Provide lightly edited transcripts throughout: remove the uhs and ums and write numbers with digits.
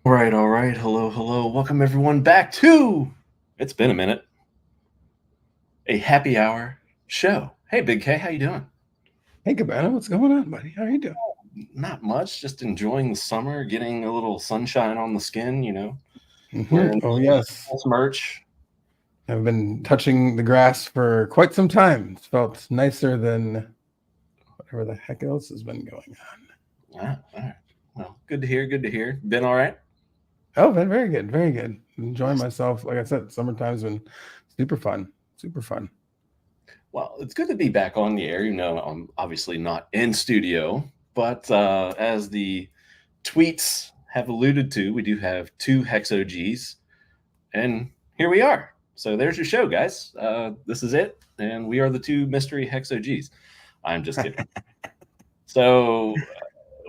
All right. Hello, hello. Welcome everyone back to It's Been a Minute, a happy hour show. Hey, Big K, how you doing? Hey, Cabana, what's going on, buddy? How are you doing? Not much, just enjoying the summer, getting a little sunshine on the skin, wearing Oh, yes. nice merch. I've been touching the grass for quite some time. It's felt nicer than whatever the heck else has been going on. All right. Well, good to hear. Good to hear. Been all right? Oh, been very good. Very good. Enjoying Nice. myself. Like I said, summertime's been super fun. Super fun. Well, it's good to be back on the air. I'm obviously not in studio, but as the tweets have alluded to, we do have two Hex OGs, and here we are. So there's your show, guys. This is it, and we are the two mystery Hex OGs. I'm just kidding. So,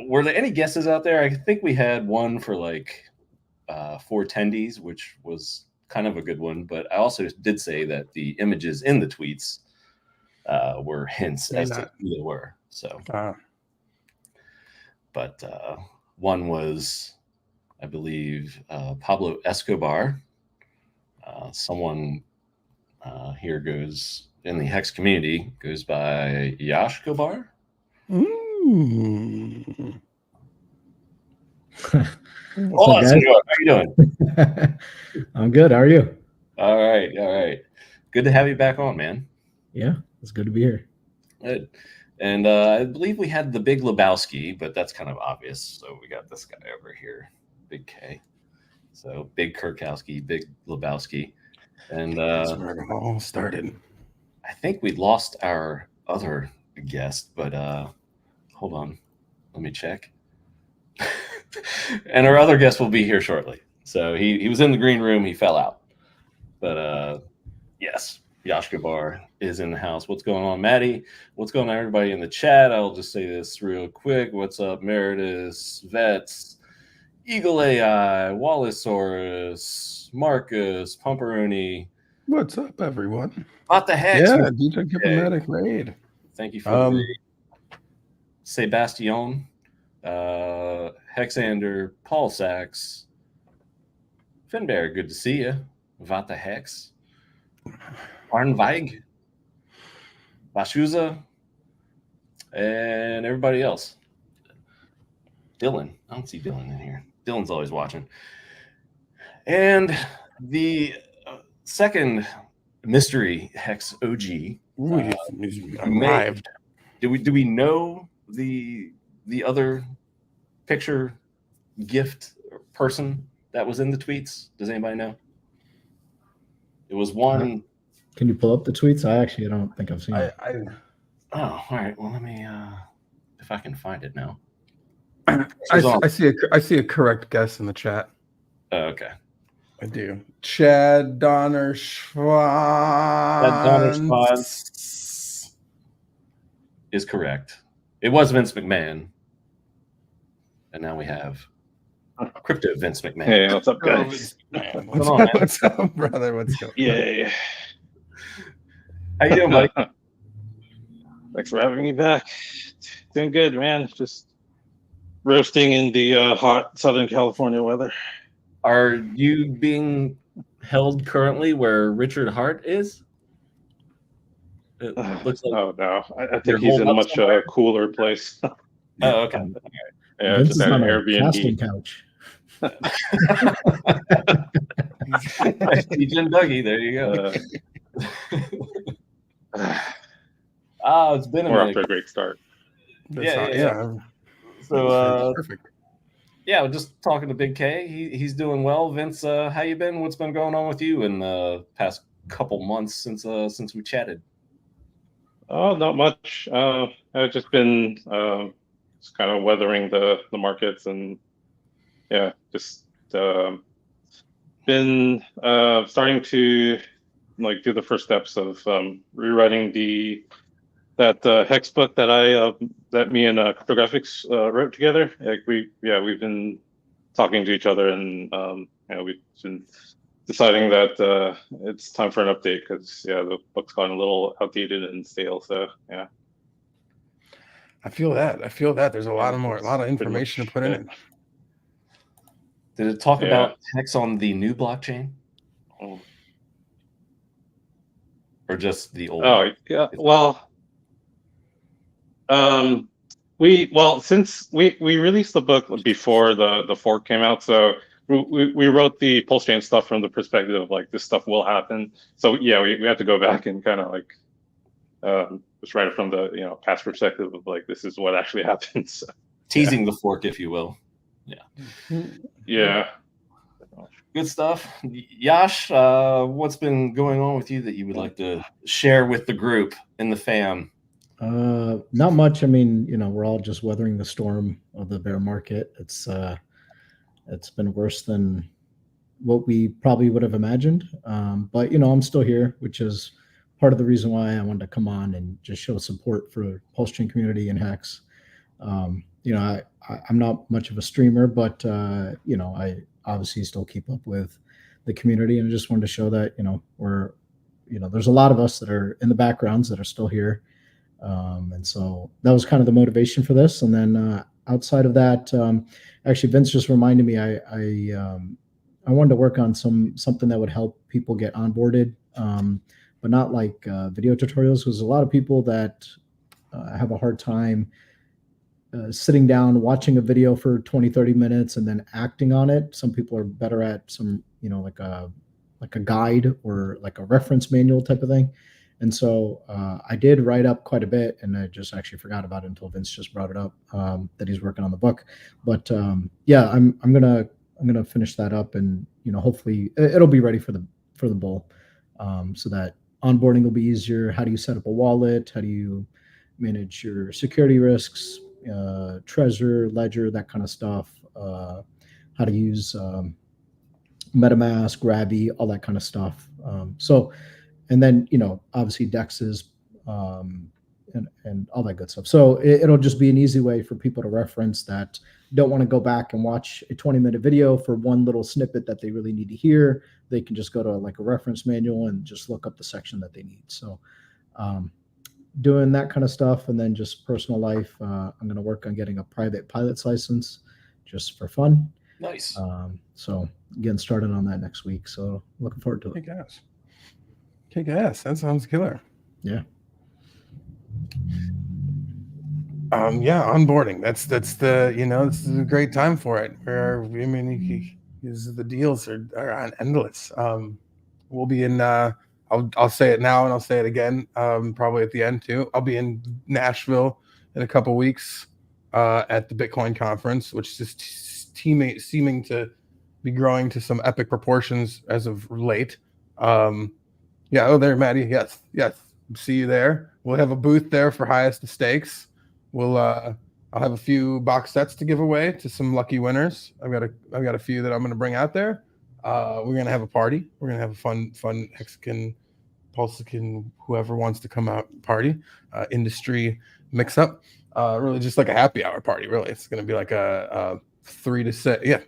were there any guesses out there? I think we had one for like 410s, which was kind of a good one, but I also did say that the images in the tweets were hints as to who they were. So, but one was, I believe, Pablo Escobar. Someone here goes in the Hex community goes by Yash Gobar. Hold on, senor. How you doing? I'm good. How are you? All right. Good to have you back on, man. Yeah, it's good to be here. Good. And I believe we had the Big Lebowski, but that's kind of obvious. So we got this guy over here, Big K. So Big Kirkowski, Big Lebowski. And that's where it all started. I think we lost our other guest, but hold on. Let me check. And our other guest will be here shortly. So he was in the green room. He fell out. But yes, Yash Gabar is in the house. What's going on, Maddie? What's going on, everybody in the chat? I'll just say this real quick. What's up, Meredith, Vets, Eagle AI, Wallisaurus, Marcus, Pumperoni. What's up, everyone? What the heck? Yeah, DJ Diplomatic Raid. Thank you for the Sebastian, Hexander, Paul Sachs, Finbear, good to see you. Vata Hex, Arnweig, Bashuza, and everybody else. Dylan. I don't see Dylan in here. Dylan's always watching. And the second mystery Hex OG arrived. Do we know the other picture gift person that was in the tweets? Does anybody know? It was one. Can you pull up the tweets? I don't think I've seen it. Oh, all right. Well, let me if I can find it now. I see a correct guess in the chat. Oh, okay. I do. Chad Donner Schwanz is correct. It was Vince McMahon. And now we have Crypto Vince McMahon. Hey, what's up, guys? What's up, brother? What's going on? Yeah. How you doing, buddy? Thanks for having me back. Doing good, man. Just roasting in the hot Southern California weather. Are you being held currently where Richard Hart is? It looks like oh no, I think he's in a much cooler place. Oh, okay. Yeah, Vince just at an Airbnb couch. Jen Dougie, there you go. It's been a minute. We're off to a great start. Yeah. So perfect. Yeah, we're just talking to Big K. He's doing well. Vince, how you been? What's been going on with you in the past couple months since we chatted? Oh, not much. I've just been just kind of weathering the markets and just been starting to like do the first steps of rewriting that hex book that that me and Cryptographics wrote together. Like we've been talking to each other and we've been deciding that it's time for an update because the book's gotten a little outdated and stale. So yeah. I feel that. There's a lot of information to put in it. Did it talk Yeah. about hex on the new blockchain Oh, or just the old? oh yeah. Well, since we released the book before the fork came out, so we wrote the PulseChain stuff from the perspective of like this stuff will happen. So yeah, we have to go back and kind of like just write it from the past perspective of like this is what actually happens. So, Teasing the fork, if you will. yeah. Good stuff. Yash, what's been going on with you that you would like to share with the group and the fam? Not much. I mean, we're all just weathering the storm of the bear market. It's been worse than what we probably would have imagined. But I'm still here, which is part of the reason why I wanted to come on and just show support for the PulseChain community and Hex. I'm not much of a streamer, but I obviously still keep up with the community, and I just wanted to show that there's a lot of us that are in the backgrounds that are still here. And so that was kind of the motivation for this. And then outside of that, actually, Vince just reminded me I wanted to work on something that would help people get onboarded, but not like video tutorials, because a lot of people that have a hard time sitting down, watching a video for 20-30 minutes and then acting on it. Some people are better at some, like a guide or like a reference manual type of thing. And so I did write up quite a bit, and I just actually forgot about it until Vince just brought it up, that he's working on the book. But yeah, I'm gonna finish that up, and hopefully it'll be ready for the bull, so that onboarding will be easier. How do you set up a wallet? How do you manage your security risks, treasure, ledger, that kind of stuff? How to use MetaMask, Ravi, all that kind of stuff. And then, obviously DEXs, and all that good stuff. So it'll just be an easy way for people to reference that don't want to go back and watch a 20-minute video for one little snippet that they really need to hear. They can just go to like a reference manual and just look up the section that they need. So doing that kind of stuff. And then just personal life, I'm going to work on getting a private pilot's license just for fun. Nice. So getting started on that next week. So looking forward to it. Kick ass. That sounds killer. Yeah. Onboarding. That's the this is a great time for it. The deals are endless. We'll be in. I'll say it now and I'll say it again. Probably at the end too. I'll be in Nashville in a couple weeks at the Bitcoin conference, which is seeming to be growing to some epic proportions as of late. Oh, there, Maddie. Yes. See you there. We'll have a booth there for highest of stakes. I'll have a few box sets to give away to some lucky winners. I've got a few that I'm going to bring out there. We're going to have a party. We're going to have a fun Hexagon, PulseChain, whoever wants to come out party, industry mix up. Really just like a happy hour party. Really, it's going to be like a 3 to 6. Yeah.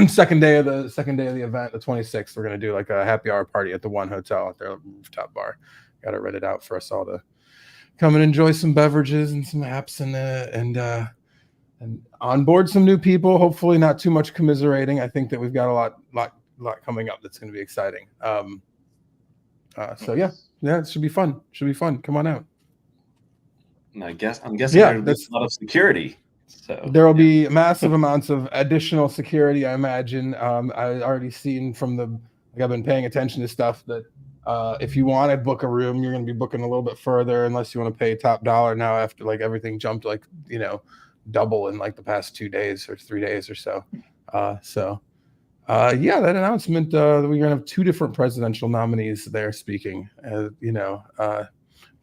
Second day of the event, the 26th, we're going to do like a happy hour party at the One Hotel at their rooftop bar. Got it rented out for us all to come and enjoy some beverages and some apps and onboard some new people. Hopefully not too much commiserating. I think that we've got a lot coming up that's going to be exciting. So yeah, it should be fun. Come on out. I'm guessing there's a lot of security. So there will be massive amounts of additional security, I imagine. I already seen I've been paying attention to stuff that if you want to book a room, you're going to be booking a little bit further unless you want to pay top dollar now after like everything jumped like, double in like the past 2 days or 3 days or so. That announcement, we're going to have 2 different presidential nominees there speaking, will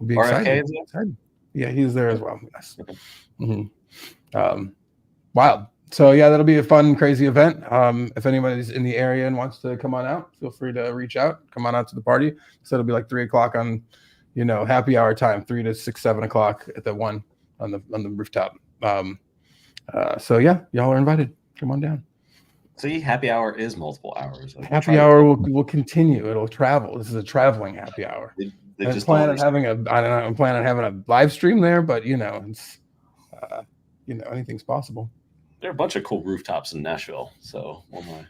be exciting. Yeah, he's there as well. Yes. Mm-hmm. Wild. So yeah, that'll be a fun, crazy event. If anybody's in the area and wants to come on out, feel free to reach out. Come on out to the party. So it'll be like 3 o'clock on, happy hour time, 3 to 6, 7 o'clock at the one on the rooftop. So yeah, y'all are invited. Come on down. See, happy hour is multiple hours. Happy hour will continue. It'll travel. This is a traveling happy hour. I'm planning on having a live stream there, but it's anything's possible. there are a bunch of cool rooftops in Nashville. So one of my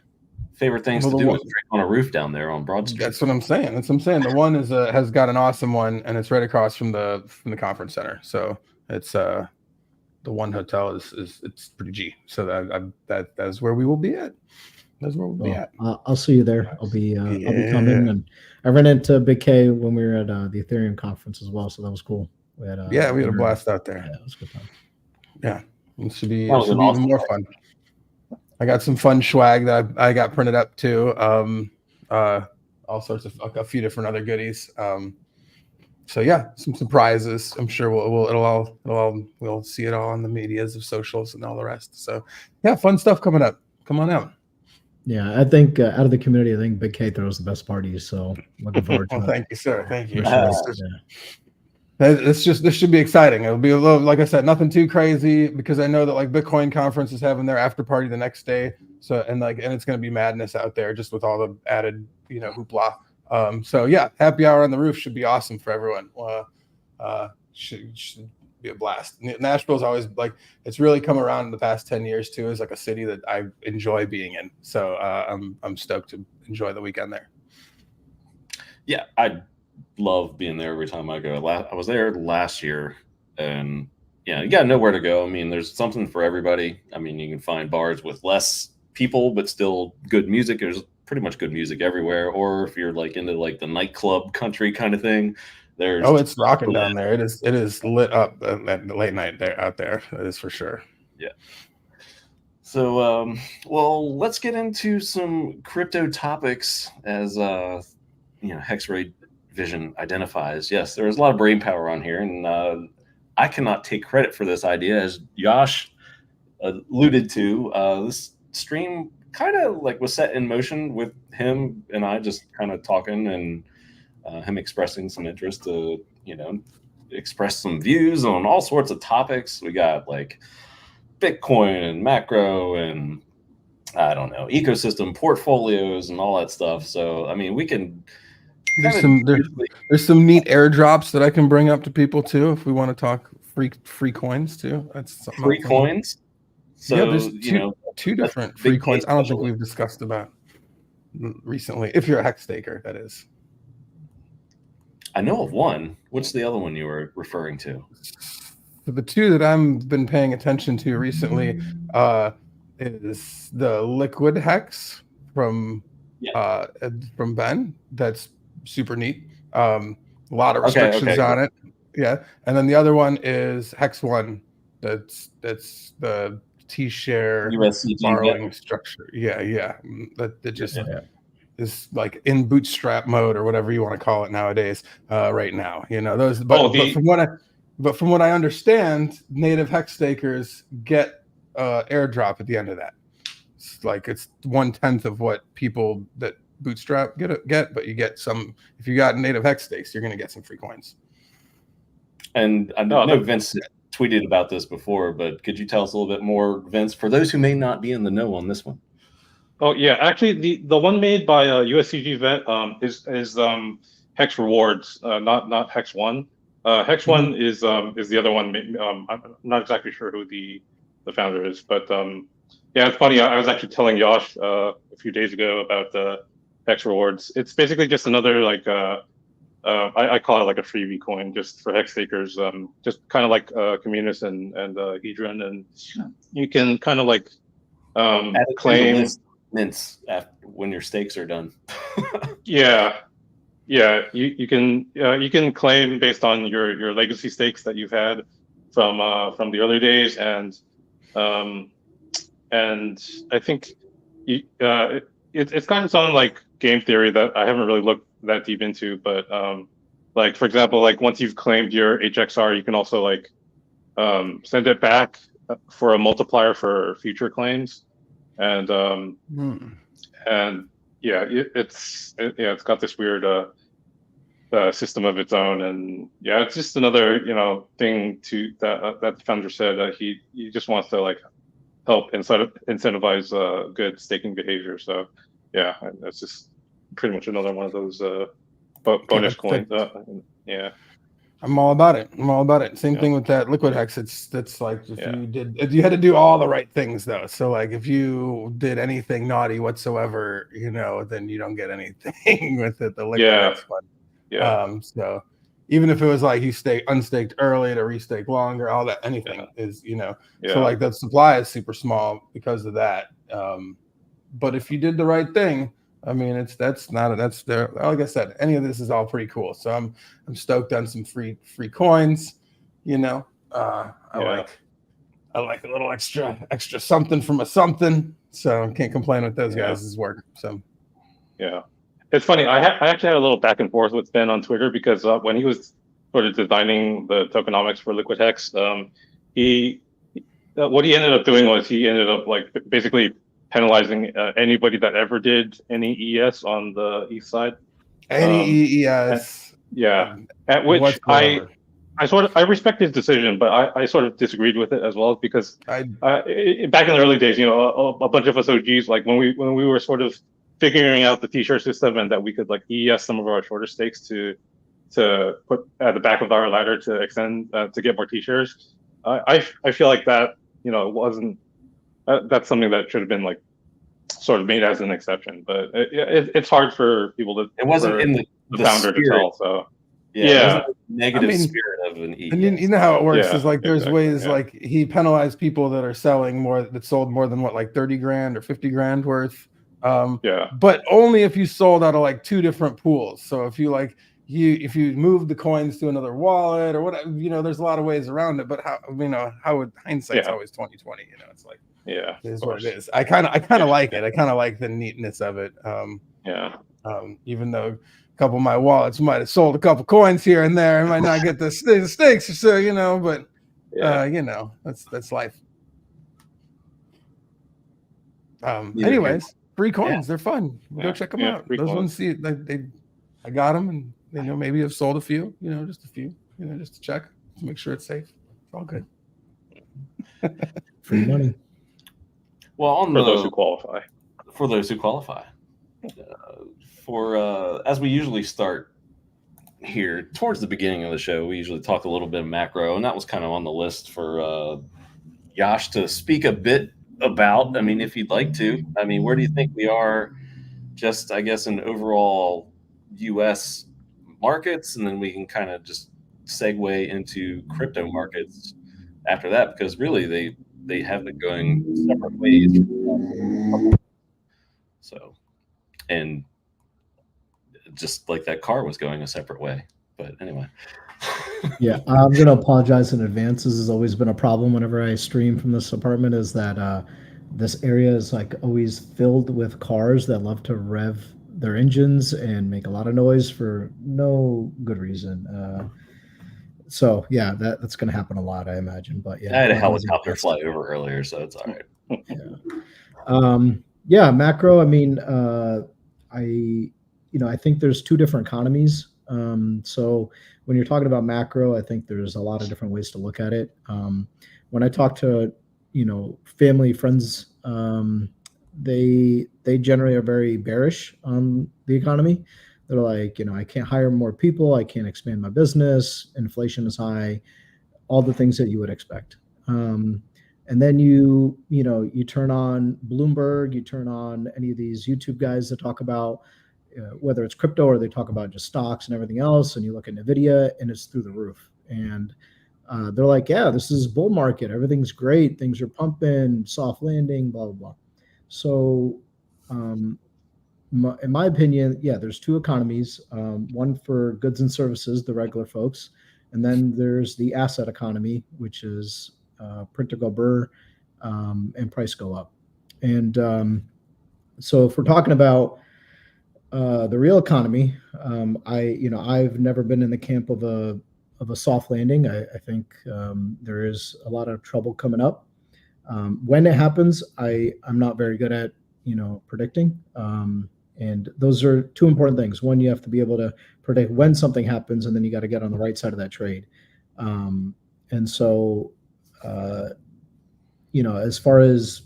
favorite things Well, to the do one- is drink on a roof down there on Broad Street. That's what I'm saying. That's what I'm saying. The one is has got an awesome one, and it's right across from the conference center. So it's the one hotel is it's pretty G. So that's where we will be at. That's where we'll be at. I'll see you there. I'll be coming, and I ran into Big K when we were at the Ethereum conference as well. So that was cool. We had we had a blast out there. Yeah, it was a good time. Yeah, it should be awesome even more fun. I got some fun swag that I got printed up too. All sorts of a few different other goodies. So yeah, some surprises. I'm sure we'll see it all on the medias of socials and all the rest. So yeah, fun stuff coming up. Come on out. Yeah, I think out of the community, I think Big K throws the best parties. So looking forward to Well, it. thank you, sir. Thank you. For sure. This should be exciting. It'll be a little, like I said, nothing too crazy, because I know that like Bitcoin conference is having their after party the next day. So and it's going to be madness out there just with all the added hoopla. So yeah, happy hour on the roof should be awesome for everyone. Should be a blast. Nashville's always like, it's really come around in the past 10 years too, as like a city that I enjoy being in. So I'm stoked to enjoy the weekend there. Yeah, I love being there every time I go. I was there last year, and yeah, you got to know where to go. I mean, there's something for everybody. I mean, you can find bars with less people but still good music. There's pretty much good music everywhere. Or if you're like into like the nightclub country kind of thing, there's it's rocking down there. It is lit up at the late night there out there. That is for sure. Yeah. So well, let's get into some crypto topics as HexRay Vision identifies. Yes, there was a lot of brain power on here, and I cannot take credit for this idea. As Josh alluded to, this stream kind of like was set in motion with him and I just kind of talking, and him expressing some interest to express some views on all sorts of topics. We got like Bitcoin and macro and I don't know, ecosystem portfolios and all that stuff. So I mean, we can. There's some neat airdrops that I can bring up to people too if we want to talk free coins too. That's something free coins. So yeah, there's two different free coins. I don't think we've discussed about recently. If you're a hex staker, that is. I know of one. What's the other one you were referring to? So the two that I've been paying attention to recently is the liquid hex from Ben. That's super neat. A lot of restrictions on it. Yeah. And then the other one is Hex One. That's the T-share borrowing structure. Yeah. That just is like in bootstrap mode or whatever you want to call it nowadays. Right now, those. But from what I understand, native hex stakers get airdrop at the end of that. It's like it's 1/10 of what people that bootstrap get, but you get some. If you got native hex stakes, you're going to get some free coins. And I know Vince tweeted about this before, but could you tell us a little bit more, Vince, for those who may not be in the know on this one? Oh yeah, actually the one made by USCG Vet is Hex Rewards, not Hex One. Hex One is the other one. I'm not exactly sure who the founder is, but yeah, it's funny. I was actually telling Josh a few days ago about the Hex Rewards. It's basically just another like I call it like a freebie coin just for hex stakers. Just kind of like Communis and Hedron, and you can kind of like claim mints when your stakes are done. Yeah, you can claim based on your legacy stakes that you've had from the early days, and I think it's kind of something like game theory that I haven't really looked that deep into, but like for example, like once you've claimed your HXR, you can also like send it back for a multiplier for future claims, and yeah, it's got this weird system of its own, and yeah, it's just another thing to that the founder said he just wants to like help incentivize good staking behavior. So yeah, that's just pretty much another one of those bonus coins. Yeah. I'm all about it. I'm all about it. Same Yeah. thing with that liquid hex. That's like Yeah. you had to do all the right things though. So like if you did anything naughty whatsoever, then you don't get anything with it. The liquid hex one. Yeah. So even if it was like you stay unstaked early to restake longer, all that anything is, so like the supply is super small because of that. But if you did the right thing, I mean, that's there. Like I said, any of this is all pretty cool. So I'm stoked on some free coins. I like a little extra something from a something. So I can't complain with those guys' work. So yeah, it's funny. I actually had a little back and forth with Ben on Twitter because when he was sort of designing the tokenomics for Liquid Hex, he what he ended up doing was he ended up like basically penalizing anybody that ever did any ES on the east side. Any ES, at which I respect his decision, but I sort of disagreed with it as well because back in the early days, a bunch of us OGs, like when we were sort of figuring out the t-shirt system and that we could like ES some of our shorter stakes to put at the back of our ladder to extend to get more t-shirts. I feel like that wasn't. That's something that should have been like sort of made as an exception, but it's hard for people to. It wasn't in the founder spirit. to tell. So yeah. Negative spirit of an ES. And you know how it works is like there's ways like he penalized people that are selling that sold more than like 30 grand or 50 grand worth. But only if you sold out of like two different pools. So if you like if you move the coins to another wallet or whatever, there's a lot of ways around it. But how would hindsight's always 2020? It's like it is what it is. I kind of like it. I kind of like the neatness of it. Even though a couple of my wallets might have sold a couple coins here and there, I might not get the stakes, so but that's life. Anyways, free coins, they're fun. Go check them out. Those ones, I got them, and maybe I've sold a few, just a few, just to check, to make sure it's safe. It's all good. Free money. Well, for those who qualify. For those who qualify. As we usually start here towards the beginning of the show, we usually talk a little bit of macro, and that was kind of on the list for Yash to speak a bit about. I mean, if you'd like to. I mean, where do you think we are? Just, I guess, in overall U.S. markets, and then we can kind of just segue into crypto markets after that, because really they have been going separate ways. So, and just like that car was going a separate way. But anyway. Yeah, I'm going to apologize in advance. This has always been a problem whenever I stream from this apartment, is that this area is like always filled with cars that love to rev their engines and make a lot of noise for no good reason. So yeah, that's going to happen a lot, I imagine. But yeah, I had a helicopter fly over earlier, so it's all right. Yeah, macro. I mean, I think there's two different economies. So when you're talking about macro, I think there's a lot of different ways to look at it. When I talk to family, friends, they generally are very bearish on the economy. They're like, I can't hire more people, I can't expand my business, inflation is high, all the things that you would expect. And then you turn on Bloomberg, you turn on any of these YouTube guys that talk about whether it's crypto or they talk about just stocks and everything else, and you look at NVIDIA and it's through the roof. And they're like, yeah, this is bull market, everything's great, things are pumping, soft landing, blah, blah, blah. So in my opinion, yeah, there's two economies, one for goods and services, the regular folks, and then there's the asset economy, which is print to go burr and price go up. And so if we're talking about the real economy, I've never been in the camp of a soft landing. I think there is a lot of trouble coming up. When it happens, I'm not very good at predicting. And those are two important things. One, you have to be able to predict when something happens, and then you got to get on the right side of that trade. And so, as far as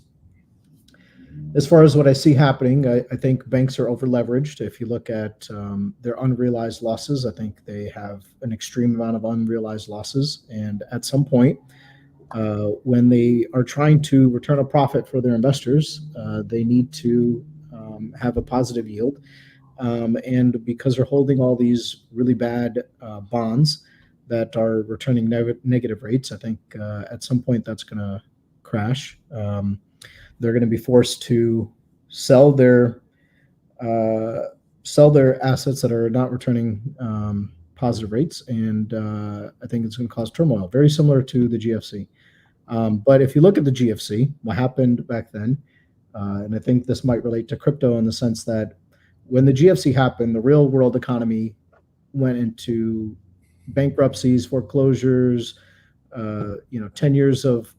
as far as what I see happening, I think banks are over leveraged. If you look at their unrealized losses, I think they have an extreme amount of unrealized losses. And at some point, when they are trying to return a profit for their investors, they need to have a positive yield. And because they're holding all these really bad bonds that are returning negative rates, I think at some point that's going to crash. They're going to be forced to sell their assets that are not returning positive rates, and I think it's going to cause turmoil, very similar to the GFC. But if you look at the GFC, what happened back then, and I think this might relate to crypto in the sense that when the GFC happened, the real world economy went into bankruptcies, foreclosures, 10 years of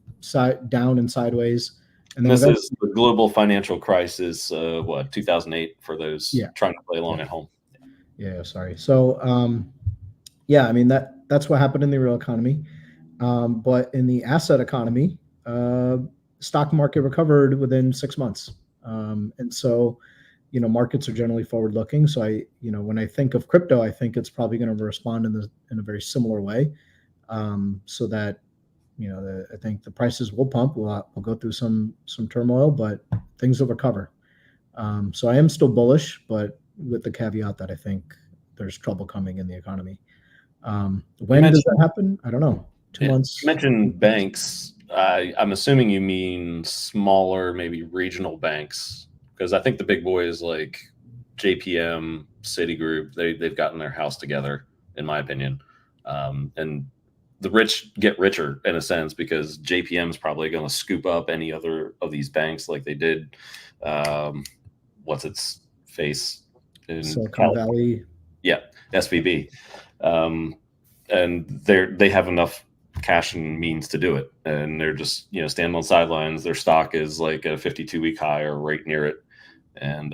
down and sideways. And this is the global financial crisis, 2008 for those trying to play along at home. Yeah, sorry. So, I mean, that's what happened in the real economy. But in the asset economy, stock market recovered within 6 months. And so, markets are generally forward looking. So when I think of crypto, I think it's probably going to respond in a very similar way. So that, I think the prices will pump. We'll go through some turmoil, but things will recover. So I am still bullish, but with the caveat that I think there's trouble coming in the economy. When does that happen? I don't know. 2 months. You mentioned banks. I'm assuming you mean smaller, maybe regional banks, because I think the big boys like JPM, Citigroup, they've gotten their house together, in my opinion. And the rich get richer in a sense because JPM is probably going to scoop up any other of these banks like they did. What's its face in Silicon Valley? Yeah, SVB. And they have enough cash and means to do it, and they're just standing on sidelines. Their stock is like a 52-week high or right near it, and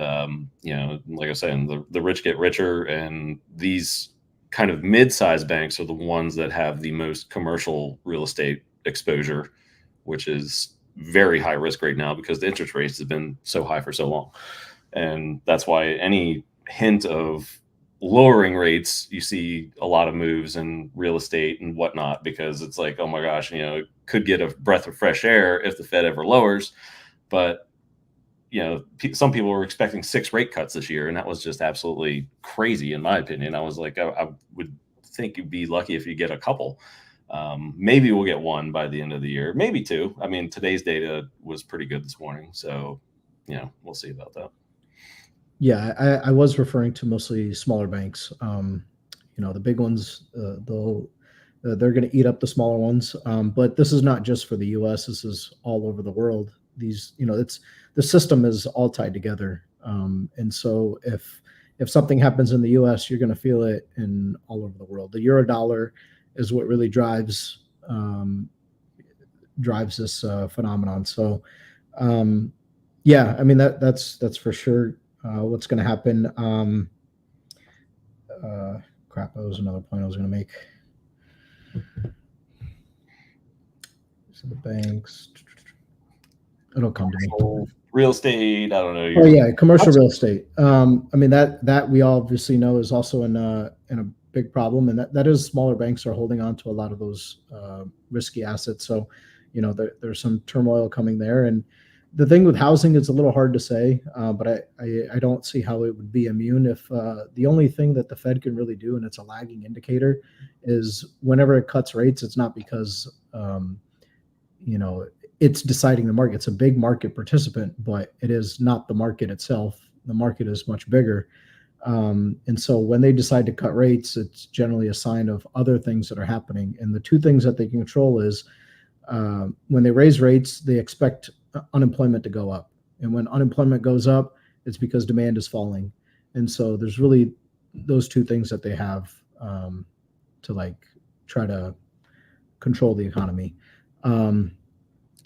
like I said, the rich get richer, and these kind of mid-sized banks are the ones that have the most commercial real estate exposure, which is very high risk right now because the interest rates have been so high for so long. And that's why any hint of lowering rates, you see a lot of moves in real estate and whatnot, because it's like, oh my gosh, could get a breath of fresh air if the Fed ever lowers. But some people were expecting 6 rate cuts this year, and that was just absolutely crazy, in my opinion. I was like, I would think you'd be lucky if you get a couple. Maybe we'll get 1 by the end of the year, maybe 2. I mean, today's data was pretty good this morning, so we'll see about that. Yeah, I was referring to mostly smaller banks. The big ones, they're going to eat up the smaller ones. But this is not just for the U.S. This is all over the world. These, the system is all tied together. And so if something happens in the U.S., you're going to feel it in all over the world. The euro dollar is what really drives this phenomenon. So, I mean, that's for sure. What's going to happen? That was another point I was going to make. So the banks, it'll come to me. Real estate, I don't know. Oh yeah, commercial real estate. I mean that we obviously know is also in a big problem, and that is smaller banks are holding on to a lot of those risky assets. So, there's some turmoil coming there. And the thing with housing is a little hard to say, but I don't see how it would be immune if the only thing that the Fed can really do, and it's a lagging indicator, is whenever it cuts rates, it's not because it's deciding the market. It's a big market participant, but it is not the market itself. The market is much bigger. And so when they decide to cut rates, it's generally a sign of other things that are happening. And the two things that they can control is when they raise rates, they expect unemployment to go up. And when unemployment goes up, it's because demand is falling. And so there's really those two things that they have to try to control the economy.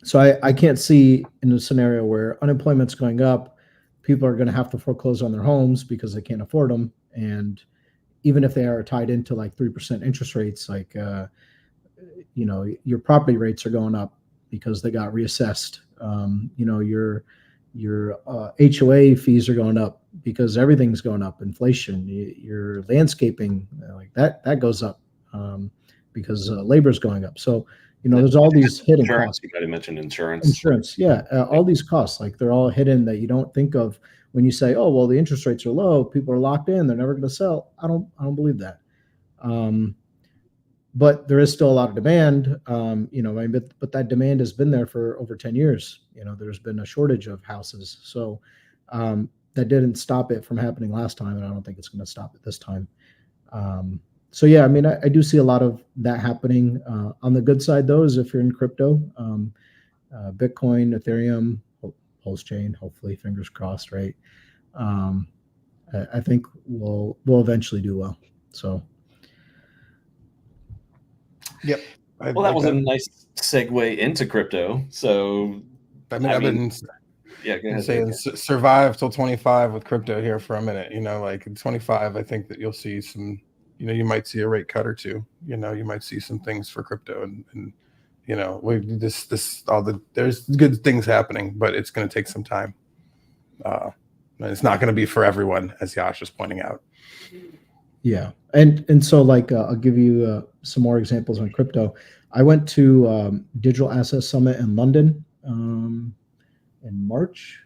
So I can't see in a scenario where unemployment's going up, people are going to have to foreclose on their homes because they can't afford them. And even if they are tied into 3% interest rates, your property rates are going up because they got reassessed. your HOA fees are going up because everything's going up. Inflation, your landscaping, like that goes up because labor is going up. So, there's all these hidden costs. You might have mentioned insurance. Insurance, yeah. All these costs, like they're all hidden that you don't think of when you say, "Oh, well, the interest rates are low, people are locked in, they're never going to sell." I don't believe that. But there is still a lot of demand, but that demand has been there for over 10 years. There's been a shortage of houses. So that didn't stop it from happening last time, and I don't think it's going to stop it this time. So yeah, I do see a lot of that happening. On the good side, though, is if you're in crypto, Bitcoin, Ethereum, PulseChain, hopefully, fingers crossed, right? I think we'll eventually do well. So. Yep. Well, that was a nice segue into crypto. So, I've been yeah, go ahead, saying survive till 25 with crypto here for a minute. Like in 25, I think that you'll see some. You might see a rate cut or two. You might see some things for crypto, and there's good things happening, but it's going to take some time. And it's not going to be for everyone, as Yash is pointing out. Yeah. And so like, I'll give you some more examples on crypto. I went to Digital Asset Summit in London in March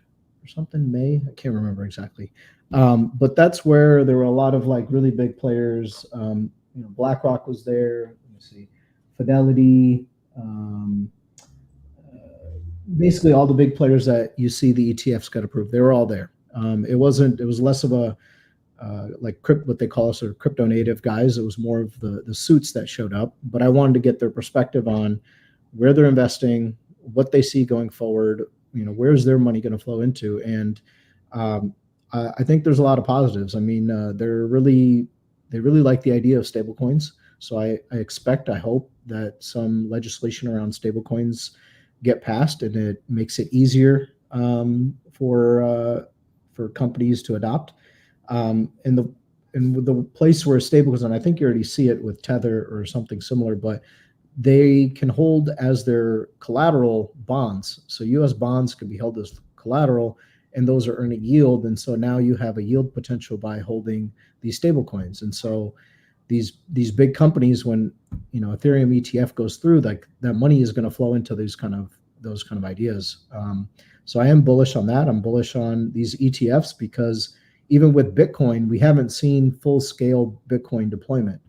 or something, May. I can't remember exactly. But that's where there were a lot of like really big players. BlackRock was there. Let me see. Fidelity. Basically all the big players that you see the ETFs got approved. They were all there. It was less of a, what they call sort of crypto native guys. It was more of the suits that showed up, but I wanted to get their perspective on where they're investing, what they see going forward, where's their money going to flow into. And I think there's a lot of positives. they really like the idea of stable coins. So I hope that some legislation around stable coins get passed and it makes it easier for companies to adopt. In the place where stablecoins, and I think you already see it with Tether or something similar, but they can hold as their collateral bonds. So U.S. bonds can be held as collateral, and those are earning yield. And so now you have a yield potential by holding these stablecoins. And so these big companies, when Ethereum ETF goes through, like that money is going to flow into those kind of ideas. So I am bullish on that. I'm bullish on these ETFs because even with Bitcoin, we haven't seen full-scale Bitcoin deployment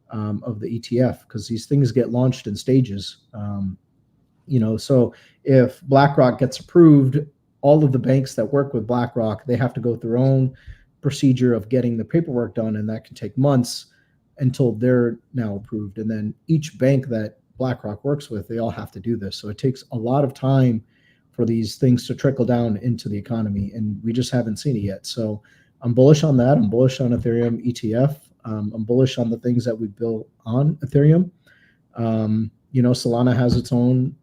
of the ETF because these things get launched in stages. So if BlackRock gets approved, all of the banks that work with BlackRock, they have to go through their own procedure of getting the paperwork done, and that can take months until they're now approved. And then each bank that BlackRock works with, they all have to do this. So it takes a lot of time for these things to trickle down into the economy, and we just haven't seen it yet. So I'm bullish on that. I'm bullish on Ethereum ETF. I'm bullish on the things that we built on Ethereum. Solana has its own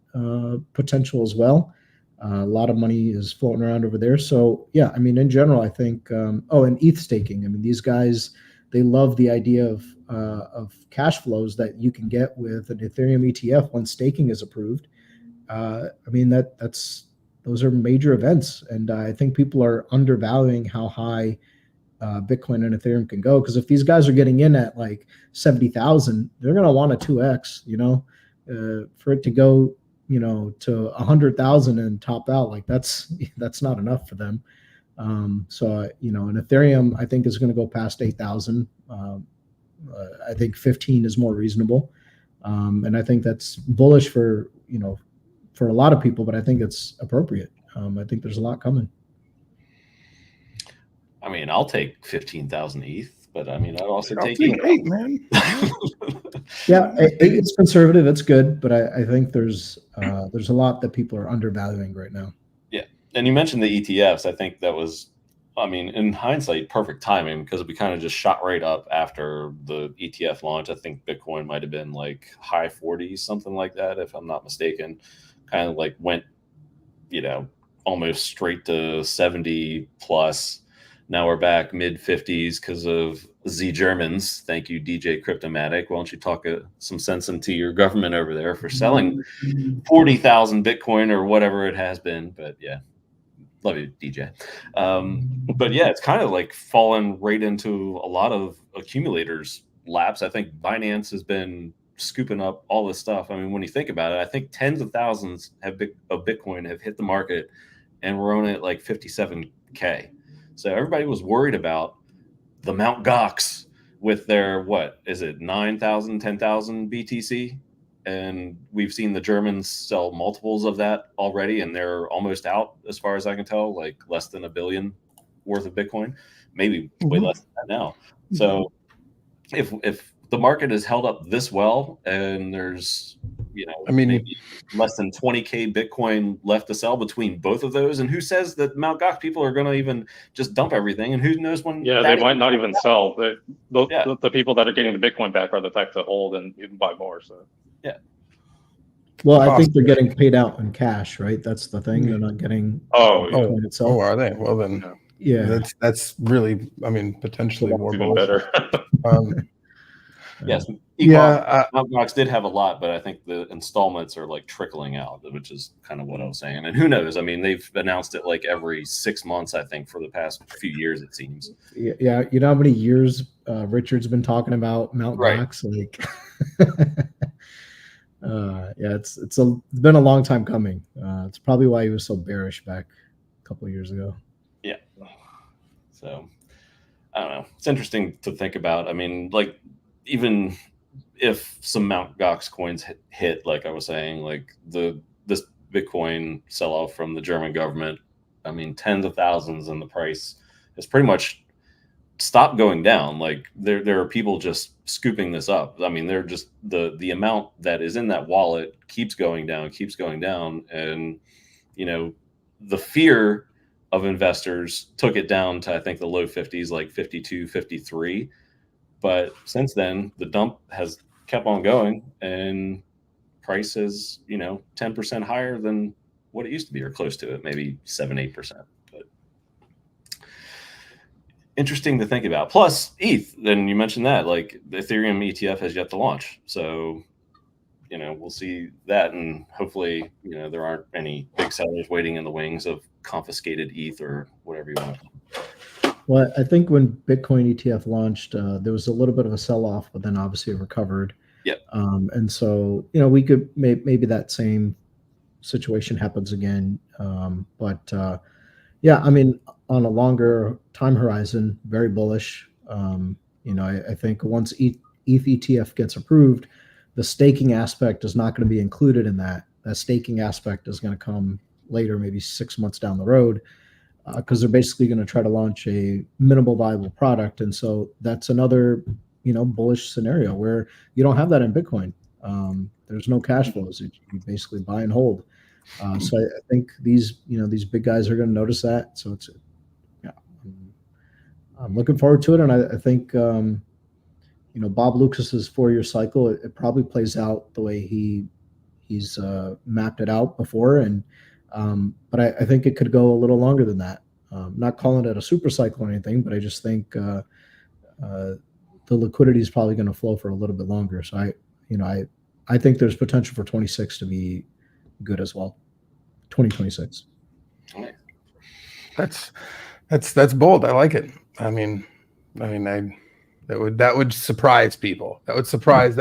potential as well. A lot of money is floating around over there. So yeah, in general, I think, and ETH staking. These guys, they love the idea of cash flows that you can get with an Ethereum ETF when staking is approved. Those are major events, and I think people are undervaluing how high Bitcoin and Ethereum can go. Because if these guys are getting in at like 70,000, they're going to want a 2x. For it to go, to 100,000 and top out, like that's not enough for them. So an Ethereum, I think, is going to go past 8,000. I think 15 is more reasonable, and I think that's bullish for a lot of people, but I think it's appropriate. I think there's a lot coming. I'll take 15,000 ETH, but I'd also take 8, man. Yeah, it's conservative. It's good, but I think there's a lot that people are undervaluing right now. Yeah, and you mentioned the ETFs. I think that was, in hindsight, perfect timing because we kind of just shot right up after the ETF launch. I think Bitcoin might have been like high 40s, something like that, if I'm not mistaken. Kind of like went, almost straight to 70 plus. Now we're back mid 50s because of Z Germans. Thank you, DJ Cryptomatic. Why don't you talk some sense into your government over there for selling 40,000 Bitcoin or whatever it has been? But yeah, Love you, DJ. But yeah, it's kind of like fallen right into a lot of accumulators laps. I think Binance has been scooping up all this stuff. I mean, when you think about it, I think tens of thousands of Bitcoin have hit the market, and we're on it like 57K. So everybody was worried about the Mt. Gox with their, what is it, 9,000, 10,000 BTC? And we've seen the Germans sell multiples of that already, and they're almost out, as far as I can tell, like less than $1 billion worth of Bitcoin, maybe way less than that now. So if the market is held up this well, and there's, I mean, maybe less than 20K Bitcoin left to sell between both of those, and who says that Mt. Gox people are going to even just dump everything, and who knows when? Yeah, they might not even sell. The people that are getting the Bitcoin back are the type to hold and even buy more. So yeah. Well, I think they're getting paid out in cash, right? That's the thing. They're not getting Bitcoin itself. Oh, are they? Well, then, yeah, that's really, I mean, potentially more even better. Yes. Yeah, Mt. Gox did have a lot, but I think the installments are like trickling out, which is kind of what I was saying. And who knows? I mean, they've announced it like every 6 months, I think, for the past few years, it seems. Yeah. You know how many years Richard's been talking about Mt. Gox? Like, yeah, it's been a long time coming. It's probably why he was so bearish back a couple of years ago. Yeah. So I don't know. It's interesting to think about. I mean, like, even if some Mt. Gox coins hit, like I was saying, like this Bitcoin sell-off from the German government, I mean, tens of thousands, and the price has pretty much stopped going down. Like there are people just scooping this up. I mean, they're just the amount that is in that wallet keeps going down, and the fear of investors took it down to, I think, the low 50s, like 52, 53. But since then, the dump has kept on going, and price is, 10% higher than what it used to be, or close to it, maybe 7-8%. But interesting to think about. Plus ETH, then you mentioned that, like the Ethereum ETF has yet to launch. So, we'll see that, and hopefully, there aren't any big sellers waiting in the wings of confiscated ETH or whatever you want to call it. Well, I think when Bitcoin ETF launched, there was a little bit of a sell-off, but then obviously it recovered. Yep. And so, we could maybe that same situation happens again. But yeah, I mean, on a longer time horizon, very bullish. I think once ETH ETF gets approved, the staking aspect is not going to be included in that. That staking aspect is going to come later, maybe 6 months down the road. Because they're basically going to try to launch a minimal viable product. And so that's another, bullish scenario where you don't have that in Bitcoin. There's no cash flows. You basically buy and hold. So I think these big guys are going to notice that. So I'm looking forward to it. And I think, Bob Lucas's 4-year cycle, it probably plays out the way he's mapped it out before. And, but I think it could go a little longer than that. Not calling it a super cycle or anything, but I just think the liquidity is probably going to flow for a little bit longer. So I think there's potential for 26 to be good as well. 2026. That's bold. I like it. I mean, that would surprise people. That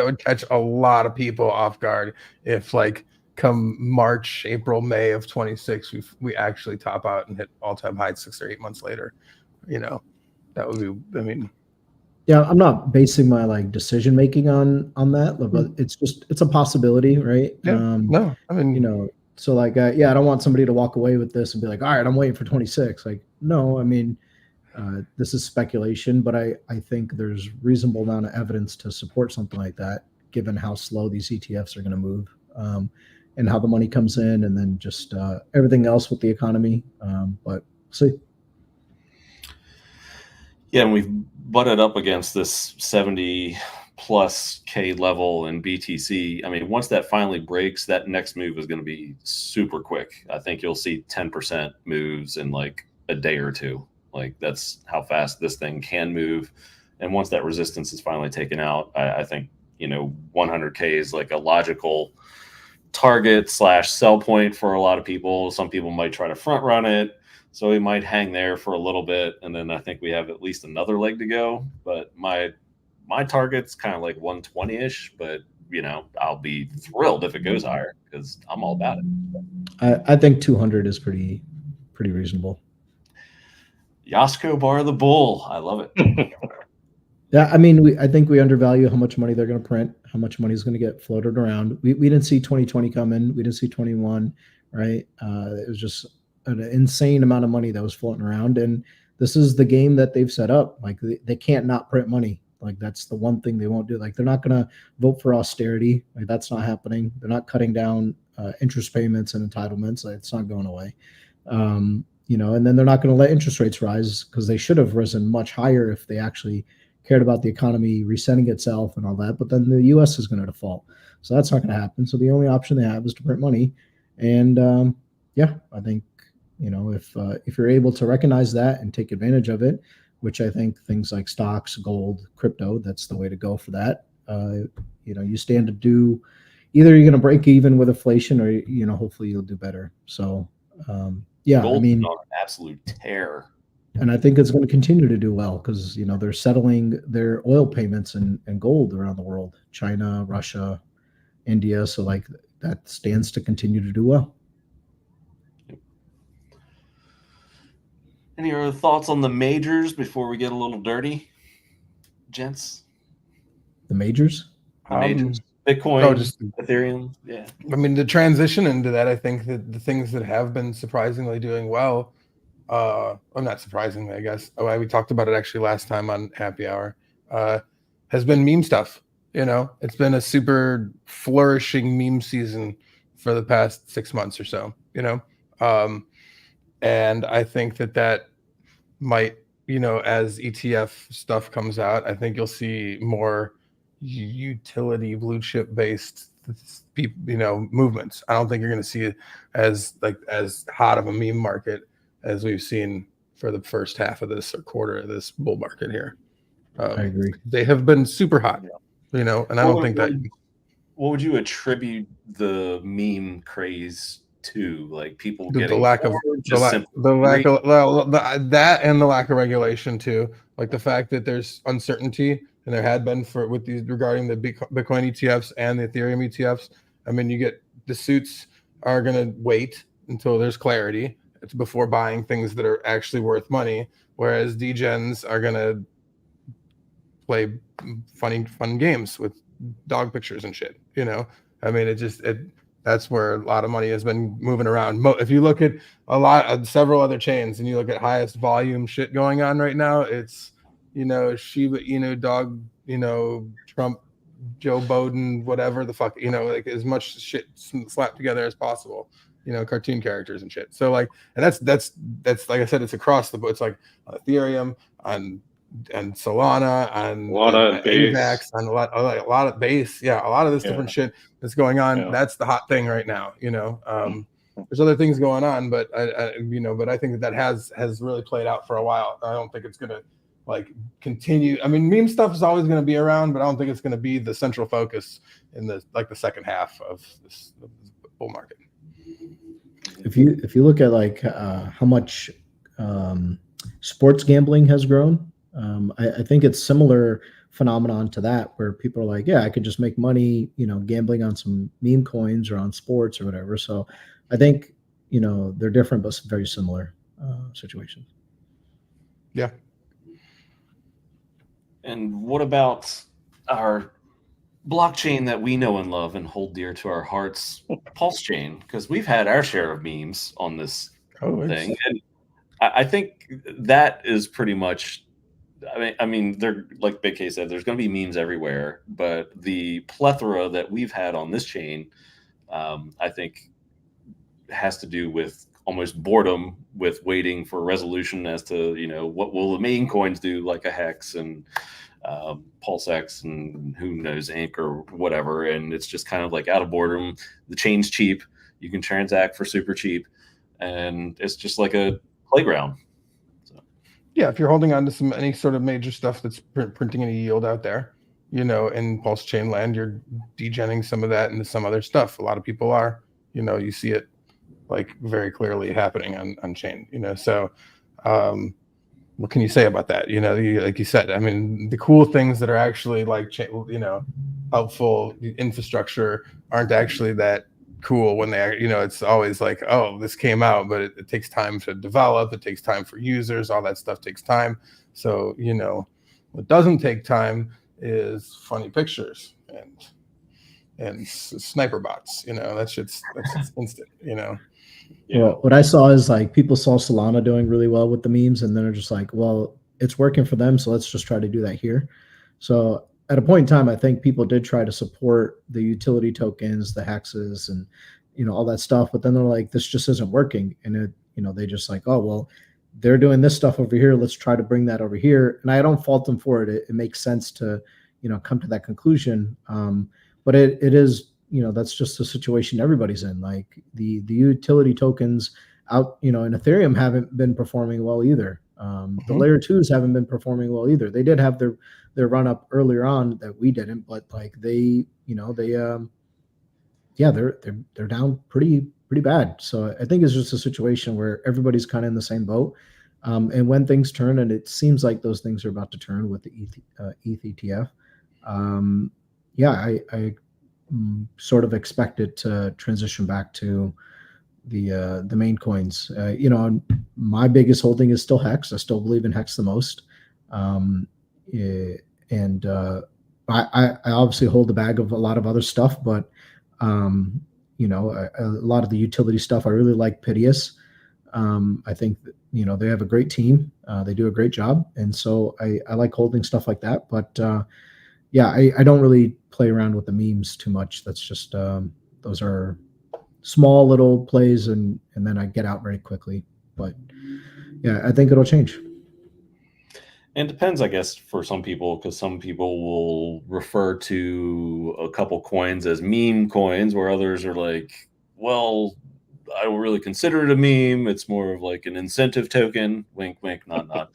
would catch a lot of people off guard if, like, come March, April, May of 26, we actually top out and hit all-time highs 6 or 8 months later. That would be, I mean, yeah, I'm not basing my decision making on that, but it's a possibility, right? Yeah, no, I mean, so I don't want somebody to walk away with this and be like, all right, I'm waiting for 26. Like, no, I mean, this is speculation, but I think there's reasonable amount of evidence to support something like that, given how slow these ETFs are going to move. And how the money comes in, and then just everything else with the economy. But see. Yeah, and we've butted up against this 70+ K level in BTC. I mean, once that finally breaks, that next move is going to be super quick. I think you'll see 10% moves in like a day or two. Like, that's how fast this thing can move. And once that resistance is finally taken out, I think, 100K is like a logical target / sell point for a lot of people. Some people might try to front run it. So we might hang there for a little bit, and then I think we have at least another leg to go. But my target's kind of like 120-ish, but I'll be thrilled if it goes higher because I'm all about it. I think 200 is pretty reasonable. Yasko Bar the Bull. I love it. Yeah, I mean, I think we undervalue how much money they're going to print, how much money is going to get floated around. We didn't see 2020 coming. We didn't see 21, right? It was just an insane amount of money that was floating around. And this is the game that they've set up. Like, they can't not print money. Like, that's the one thing they won't do. Like, they're not going to vote for austerity. Like, that's not happening. They're not cutting down interest payments and entitlements. Like, it's not going away. And then they're not going to let interest rates rise because they should have risen much higher if they actually cared about the economy resetting itself and all that. But then the U.S. is going to default. So that's not going to happen. So the only option they have is to print money. And I think, if you're able to recognize that and take advantage of it, which I think things like stocks, gold, crypto, that's the way to go for that. You stand to do, either you're going to break even with inflation or, hopefully you'll do better. So, Gold's on an absolute tear. And I think it's going to continue to do well because, they're settling their oil payments in gold around the world, China, Russia, India. So like that stands to continue to do well. Any other thoughts on the majors before we get a little dirty, gents? The majors? The majors. Bitcoin, just Ethereum. Yeah. I mean, the transition into that, I think that the things that have been surprisingly doing well, not surprisingly, I guess. We talked about it actually last time on Happy Hour, has been meme stuff. It's been a super flourishing meme season for the past 6 months or so, and I think that might, as ETF stuff comes out, I think you'll see more utility blue chip based movements. I don't think you're going to see it as hot of a meme market as we've seen for the first half of this or quarter of this bull market here. I agree. They have been super hot, and I don't think that. What would you attribute the meme craze to? Like people getting the lack of that and the lack of regulation too. Like the fact that there's uncertainty, and there had been with these regarding the Bitcoin ETFs and the Ethereum ETFs. I mean, you get the suits are going to wait until there's clarity before buying things that are actually worth money, whereas degens are going to play fun games with dog pictures and shit. I mean, that's where a lot of money has been moving around. If you look at several other chains and you look at highest volume shit going on right now, it's Shiba Inu dog, Trump, Joe Biden, whatever the fuck, like as much shit slapped together as possible, cartoon characters and shit. So like, and that's like I said, it's across the board. It's like Ethereum and Solana and eHEX and a lot of base. Yeah, a lot of this different shit that's going on. Yeah. That's the hot thing right now. There's other things going on, but I think that has really played out for a while. I don't think it's gonna continue. I mean, meme stuff is always going to be around, but I don't think it's going to be the central focus in the second half of this bull market. If you look at how much sports gambling has grown, I think it's similar phenomenon to that, where people are like, yeah, I could just make money, gambling on some meme coins or on sports or whatever. So I think they're different but very similar situations. Yeah. And what about our blockchain that we know and love and hold dear to our hearts, PulseChain? Because we've had our share of memes on this thing. And I think that is pretty much, I mean, they're like Big K said, there's going to be memes everywhere. But the plethora that we've had on this chain, I think, has to do with almost boredom with waiting for resolution as to what will the main coins do, like eHEX and PulseChain and who knows Inc or whatever. And it's just kind of like out of boredom. The chain's cheap, you can transact for super cheap, and it's just like a playground. So yeah, if you're holding on to any sort of major stuff that's printing any yield out there, in PulseChain land, you're degenning some of that into some other stuff. A lot of people are, you see it like very clearly happening on chain, you know. So what can you say about that? You know, like you said, I mean, the cool things that are actually like, you know, helpful infrastructure aren't actually that cool when they, you know, it's always like, oh, this came out, but it takes time to develop. It takes time for users. All that stuff takes time. So, you know, what doesn't take time is funny pictures and sniper bots. You know, that's instant, you know. Yeah. Well, what I saw is like people saw Solana doing really well with the memes, and then they're just like, well, it's working for them, so let's just try to do that here. So at a point in time, I think people did try to support the utility tokens, the hexes, and you know all that stuff, but then they're like, this just isn't working, and it, you know, they just like, oh well, they're doing this stuff over here, let's try to bring that over here. And I don't fault them for it. It makes sense to, you know, come to that conclusion. But it is, you know, that's just the situation everybody's in. Like the utility tokens out, you know, in Ethereum haven't been performing well either. The layer twos haven't been performing well either. They did have their run up earlier on that we didn't, but like they, you know, they yeah, they're down pretty bad. So I think it's just a situation where everybody's kind of in the same boat. And when things turn, and it seems like those things are about to turn with the ETH ETF, yeah, I sort of expect it to transition back to the main coins. You know, my biggest holding is still Hex. I still believe in Hex the most. And I obviously hold the bag of a lot of other stuff, but you know, a lot of the utility stuff, I really like pHEX. I think that, you know, they have a great team. They do a great job. And so I like holding stuff like that. But yeah, I don't really play around with the memes too much. That's just, those are small little plays and then I get out very quickly. But yeah, I think it'll change. And it depends, I guess, for some people, because some people will refer to a couple coins as meme coins, where others are like, well, I don't really consider it a meme. It's more of like an incentive token. Wink, wink, nod, nod.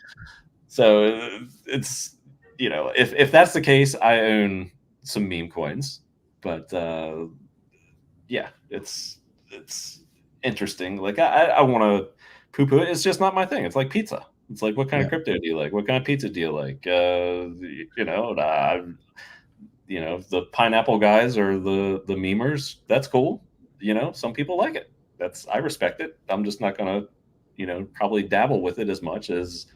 So it's, you know, if that's the case, I own some meme coins. But yeah, it's interesting. Like I want to poo-poo it. It's just not my thing. It's like pizza. It's like, what kind of crypto do you like? What kind of pizza do you like? You know, the pineapple guys or the memers. That's cool. You know, some people like it. I respect it. I'm just not gonna, you know, probably dabble with it as much as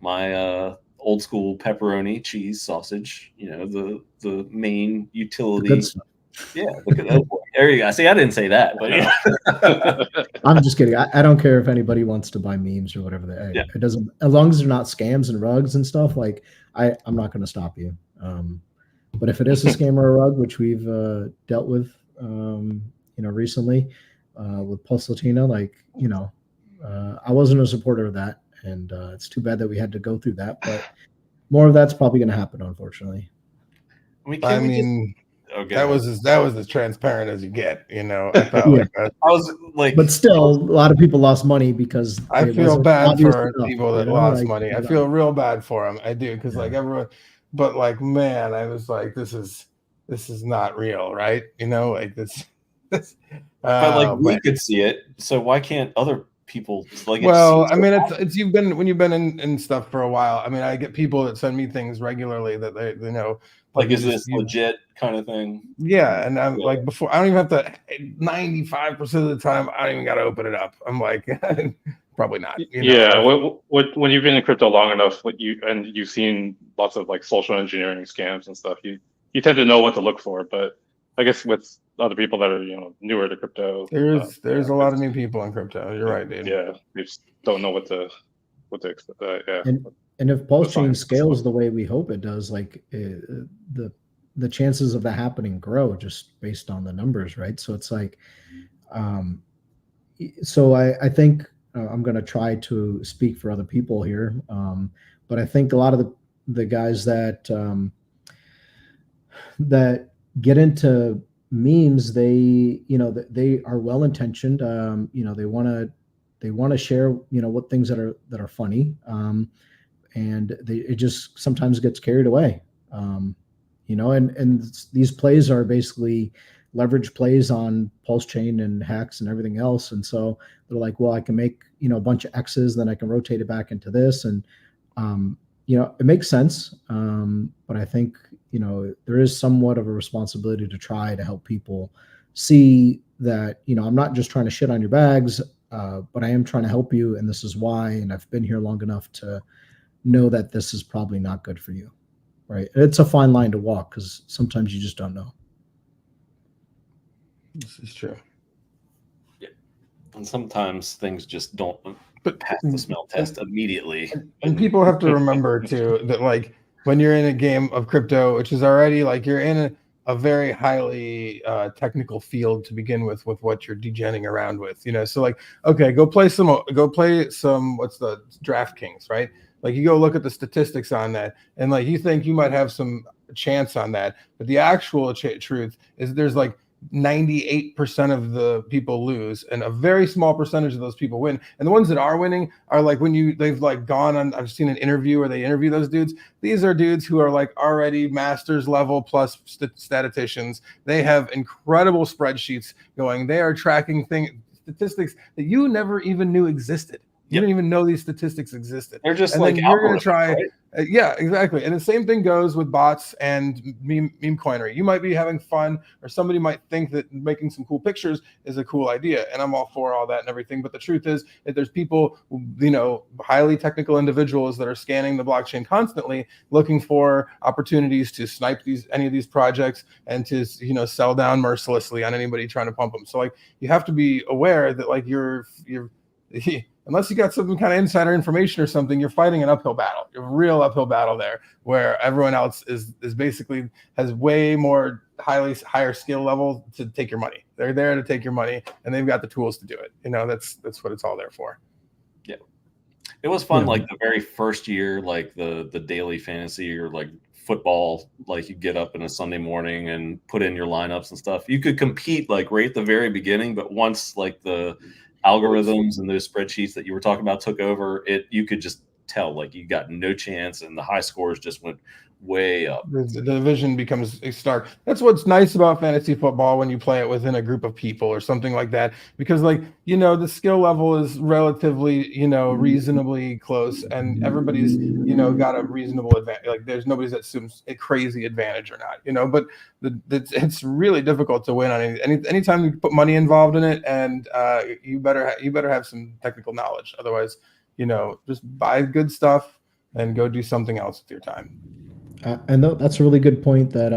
my old school pepperoni cheese sausage. You know, the main utility. Yeah, look at that. There you go. See, I didn't say that, but yeah. I'm just kidding. I don't care if anybody wants to buy memes or whatever. It doesn't, as long as they're not scams and rugs and stuff. Like I'm not going to stop you. But if it is a scam or a rug, which we've dealt with, you know, recently with PulseChain, like, you know, I wasn't a supporter of that, and it's too bad that we had to go through that. But more of that's probably going to happen, unfortunately. I mean. Okay. That was as transparent as you get, you know. I felt like that. I was like, but still, a lot of people lost money because I feel bad for people that lost money. I feel real bad for them. I do, because like everyone, but like, man, I was like, this is not real, right? You know, like this. But like we could see it, so why can't other people like? Well, I mean, it's when you've been in stuff for a while. I mean, I get people that send me things regularly that they know. Like, is this legit kind of thing? Yeah, and I'm like, before, I don't even have to. 95% of the time, I don't even got to open it up. I'm like, probably not. You know? Yeah, when you've been in crypto long enough, you've seen lots of like social engineering scams and stuff, you tend to know what to look for. But I guess with other people that are, you know, newer to crypto, there's a lot of new people in crypto. You're right, dude. Yeah, we just don't know what to expect. Yeah. And if PulseChain scales the way we hope it does, like the chances of that happening grow just based on the numbers, right? So it's like, so I think I'm going to try to speak for other people here, but I think a lot of the guys that get into memes, they are well intentioned. You know, they want to share, you know, what things that are funny. And it just sometimes gets carried away, you know, and these plays are basically leverage plays on PulseChain and Hex and everything else. And so they're like, well, I can make, a bunch of X's, then I can rotate it back into this. And, it makes sense. But I think, there is somewhat of a responsibility to try to help people see that, I'm not just trying to shit on your bags, but I am trying to help you. And this is why, and I've been here long enough to know that this is probably not good for you. Right. It's a fine line to walk because sometimes you just don't know. This is true. Yeah. And sometimes things just don't pass the smell test immediately. And people have to remember too that like when you're in a game of crypto, which is already like you're in a very highly technical field to begin with what you're degenning around with, so like, okay, go play some what's the DraftKings, right? Like you go look at the statistics on that and like you think you might have some chance on that, but the actual truth is there's like 98% of the people lose and a very small percentage of those people win. And the ones that are winning are like when they've like gone on, I've seen an interview where they interview those dudes. These are dudes who are like already masters level plus statisticians. They have incredible spreadsheets going. They are tracking statistics that you never even knew existed. You didn't even know these statistics existed. They're just and like then you're going to try. Right? Yeah, exactly. And the same thing goes with bots and meme coinery. You might be having fun, or somebody might think that making some cool pictures is a cool idea. And I'm all for all that and everything. But the truth is that there's people, highly technical individuals that are scanning the blockchain constantly, looking for opportunities to snipe any of these projects and to, sell down mercilessly on anybody trying to pump them. So like, you have to be aware that like you're unless you got some kind of insider information or something, you're fighting an uphill battle, a real uphill battle there, where everyone else is basically has way more higher skill level to take your money. They're there to take your money, and they've got the tools to do it. That's what it's all there for. Yeah, it was fun. Like the very first year, like the daily fantasy or like football, like you get up in a Sunday morning and put in your lineups and stuff. You could compete like right at the very beginning, but once like the algorithms and those spreadsheets that you were talking about took over, you could just tell like you got no chance, and the high scores just went way up. The division becomes stark. That's what's nice about fantasy football when you play it within a group of people or something like that, because like the skill level is relatively reasonably close, and everybody's got a reasonable advantage. Like there's nobody's that assumes a crazy advantage or not, but it's really difficult to win on anytime you put money involved in it, and you better have some technical knowledge. Otherwise, just buy good stuff and go do something else with your time. And that's a really good point that,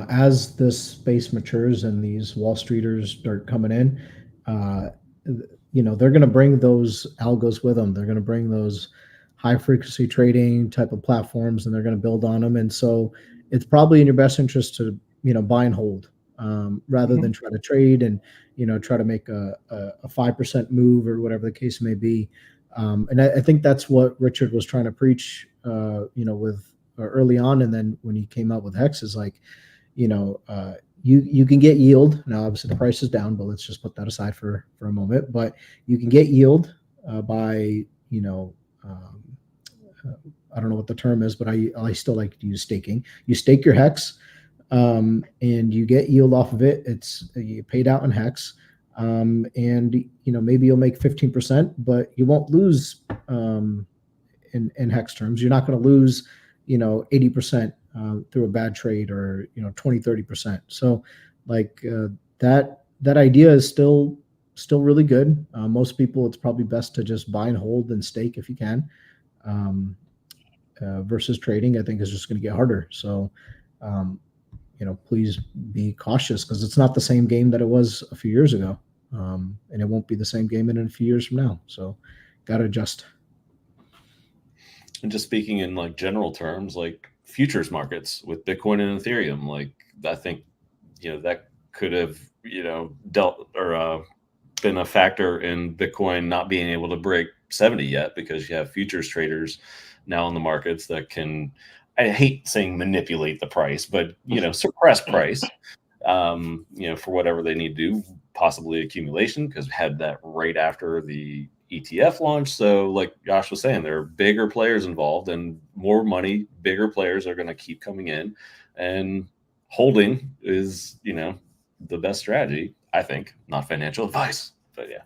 as this space matures and these Wall Streeters start coming in, they're going to bring those algos with them. They're going to bring those high frequency trading type of platforms, and they're going to build on them. And so it's probably in your best interest to, buy and hold rather than try to trade and, try to make a 5% move or whatever the case may be. And I think that's what Richard was trying to preach, with early on. And then when he came out with Hex is like, you can get yield. Now, obviously the price is down, but let's just put that aside for a moment. But you can get yield by, I don't know what the term is, but I still like to use staking. You stake your Hex and you get yield off of it. You paid out in Hex. And maybe you'll make 15%, but you won't lose in Hex terms. You're not going to lose 80% through a bad trade, or 20-30%. So like that idea is still really good. Most people, it's probably best to just buy and hold and stake if you can, versus trading. I think is just going to get harder. So please be cautious, because it's not the same game that it was a few years ago, and it won't be the same game in a few years from now. So got to adjust. And just speaking in like general terms, like futures markets with Bitcoin and Ethereum, like I think, that could have, dealt or been a factor in Bitcoin not being able to break 70 yet, because you have futures traders now in the markets that can, I hate saying manipulate the price, but, suppress price, for whatever they need to do, possibly accumulation, because we had that right after the ETF launch. So like Josh was saying, there are bigger players involved, and more money, bigger players are going to keep coming in, and holding is, the best strategy, I think. Not financial advice, but yeah.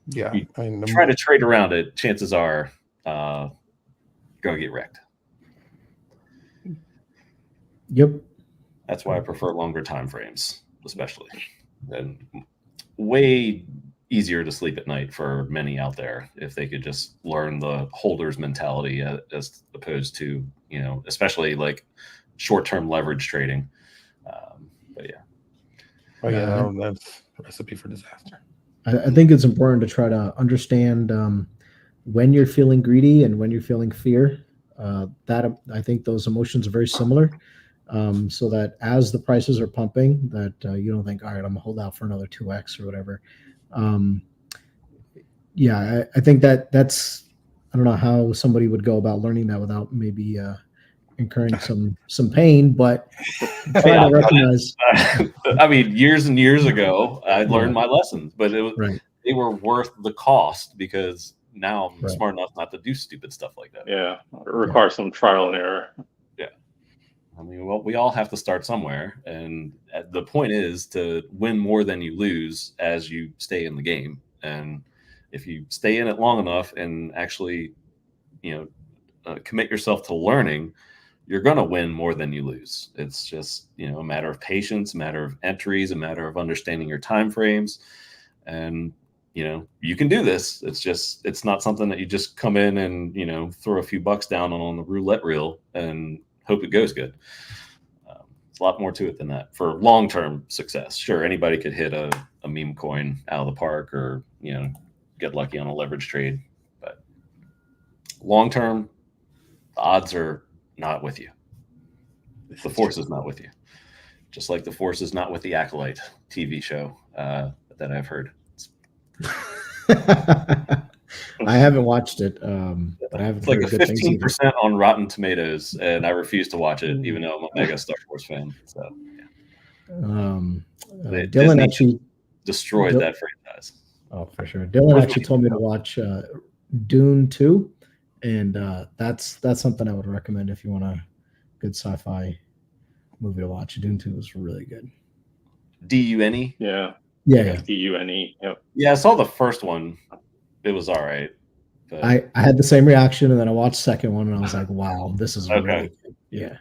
Yeah, You I mean, try to trade around it, chances are going to get wrecked. Yep. That's why I prefer longer time frames, especially. And way easier to sleep at night for many out there if they could just learn the holder's mentality as opposed to, especially like short-term leverage trading. But yeah. Oh yeah, that's a recipe for disaster. I think it's important to try to understand when you're feeling greedy and when you're feeling fear. That I think those emotions are very similar. So that as the prices are pumping, that you don't think, all right, I'm gonna hold out for another 2x or whatever. Yeah, I think that's, I don't know how somebody would go about learning that without maybe incurring some pain, but try to recognize. I mean, years and years ago, I learned my lessons, but they were worth the cost because now I'm smart enough not to do stupid stuff like that. Yeah, it requires some trial and error. Yeah. I mean, well, we all have to start somewhere, and the point is to win more than you lose as you stay in the game. And if you stay in it long enough and actually, commit yourself to learning, you're going to win more than you lose. It's just, a matter of patience, a matter of entries, a matter of understanding your time frames. And, you can do this. It's not something that you just come in and, throw a few bucks down on the roulette reel and hope it goes good. It's a lot more to it than that for long-term success. Sure, anybody could hit a meme coin out of the park or, get lucky on a leverage trade. But long-term, the odds are not with you. The force is not with you. Just like the force is not with the Acolyte TV show that I've heard. I haven't watched it, but I have like a 15% on Rotten Tomatoes, and I refuse to watch it, even though I'm a mega Star Wars fan. So, yeah. Dylan actually destroyed that franchise. Oh, for sure. Dylan actually told me to watch Dune 2, and that's something I would recommend if you want a good sci-fi movie to watch. Dune 2 is really good. D-U-N-E? Yeah. Yeah. D-U-N-E. Yep. Yeah, I saw the first one. It was all right. But... I had the same reaction, and then I watched the second one, and I was like, wow, this is really good. Yeah.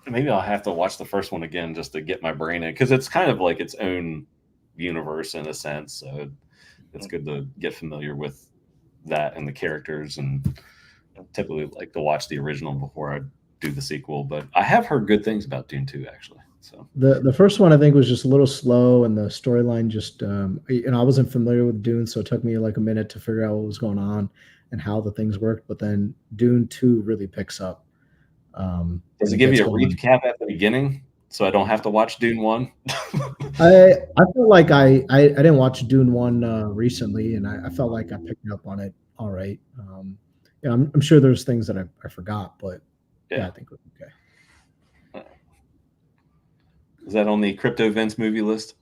Maybe I'll have to watch the first one again just to get my brain in, because it's kind of like its own universe in a sense. So it's good to get familiar with that and the characters, and typically like to watch the original before I do the sequel. But I have heard good things about Dune 2, actually. So the first one I think was just a little slow, and the storyline just I wasn't familiar with Dune, so it took me like a minute to figure out what was going on and how the things worked. But then Dune 2 really picks up. Does it give you a recap at the beginning, so I don't have to watch Dune 1? I feel like I didn't watch Dune 1 recently, and I felt like I picked up on it all right. I'm sure there's things that I forgot, but yeah, I think it was okay. Is that on the Crypto Vince movie list?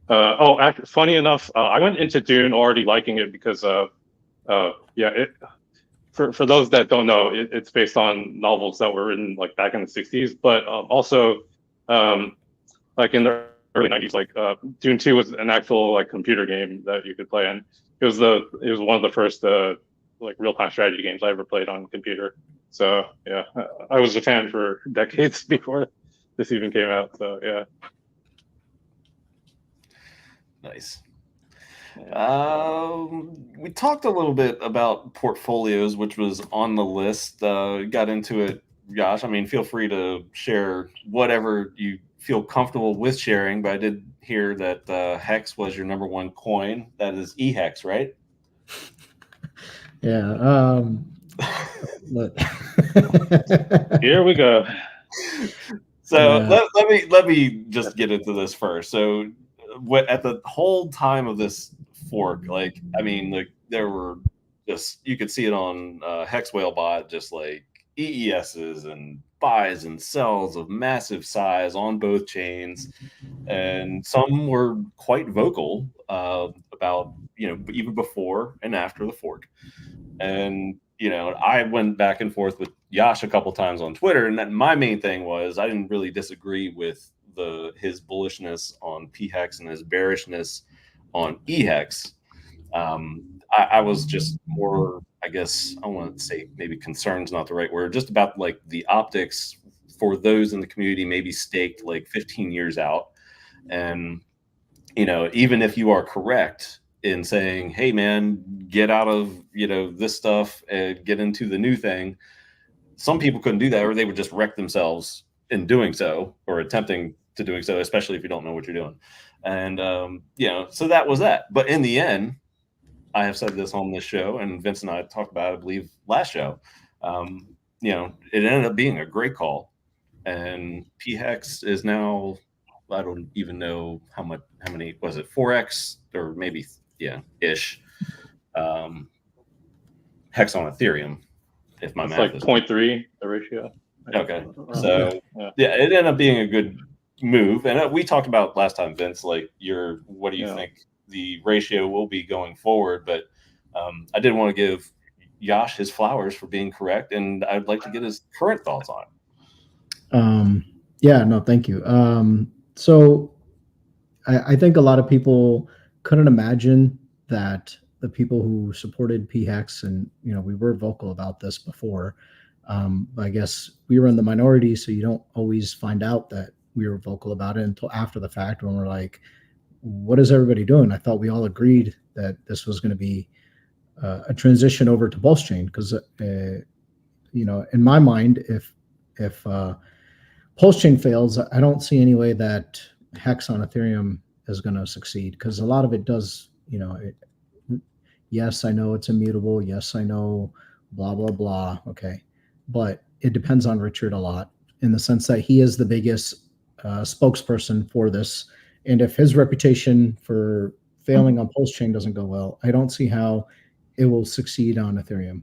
Funny enough, I went into Dune already liking it because for those that don't know, it's based on novels that were written like back in the 60s, but also like in the early 90s, like Dune 2 was an actual like computer game that you could play, and it was one of the first like real-time strategy games I ever played on computer. So yeah, I was a fan for decades before this even came out. So yeah. Nice. We talked a little bit about portfolios, which was on the list. Got into it, Josh. I mean, feel free to share whatever you feel comfortable with sharing, but I did hear that Hex was your number one coin. That is eHEX, right? Yeah. Here we go. So let me just get into this first. So at the whole time of this fork, like, I mean, like there were just, you could see it on Hex Whale Bot, just like EESs and buys and sells of massive size on both chains. And some were quite vocal about, even before and after the fork. And, I went back and forth with, Yash a couple times on Twitter, and that my main thing was I didn't really disagree with his bullishness on pHEX and his bearishness on eHEX. I was just more, I guess, I want to say maybe concern's not the right word, just about like the optics for those in the community maybe staked like 15 years out. And, you know, even if you are correct in saying, hey, man, get out of, you know, this stuff and get into the new thing, some people couldn't do that, or they would just wreck themselves in doing so or attempting to doing so, especially if you don't know what you're doing. And, you know, so that was that. But in the end, I have said this on this show, and Vince and I talked about it, I believe, last show. You know, it ended up being a great call. And pHEX is now, I don't even know how many, was it 4x or maybe, ish, hex on Ethereum, if my it's math like is 0.3, the ratio. Okay. So yeah, it ended up being a good move. And we talked about last time, Vince, like what do you think the ratio will be going forward? But I did want to give Yash his flowers for being correct, and I'd like to get his current thoughts on it. Yeah, no, thank you. So I think a lot of people couldn't imagine that the people who supported pHEX, and, you know, we were vocal about this before. I guess we were in the minority, so you don't always find out that we were vocal about it until after the fact, when we're like, what is everybody doing? I thought we all agreed that this was going to be a transition over to PulseChain, because, you know, in my mind, if PulseChain fails, I don't see any way that Hex on Ethereum is going to succeed, because a lot of it does, you know, yes, I know it's immutable. Yes, I know blah, blah, blah. Okay. But it depends on Richard a lot, in the sense that he is the biggest spokesperson for this. And if his reputation for failing on PulseChain doesn't go well, I don't see how it will succeed on Ethereum,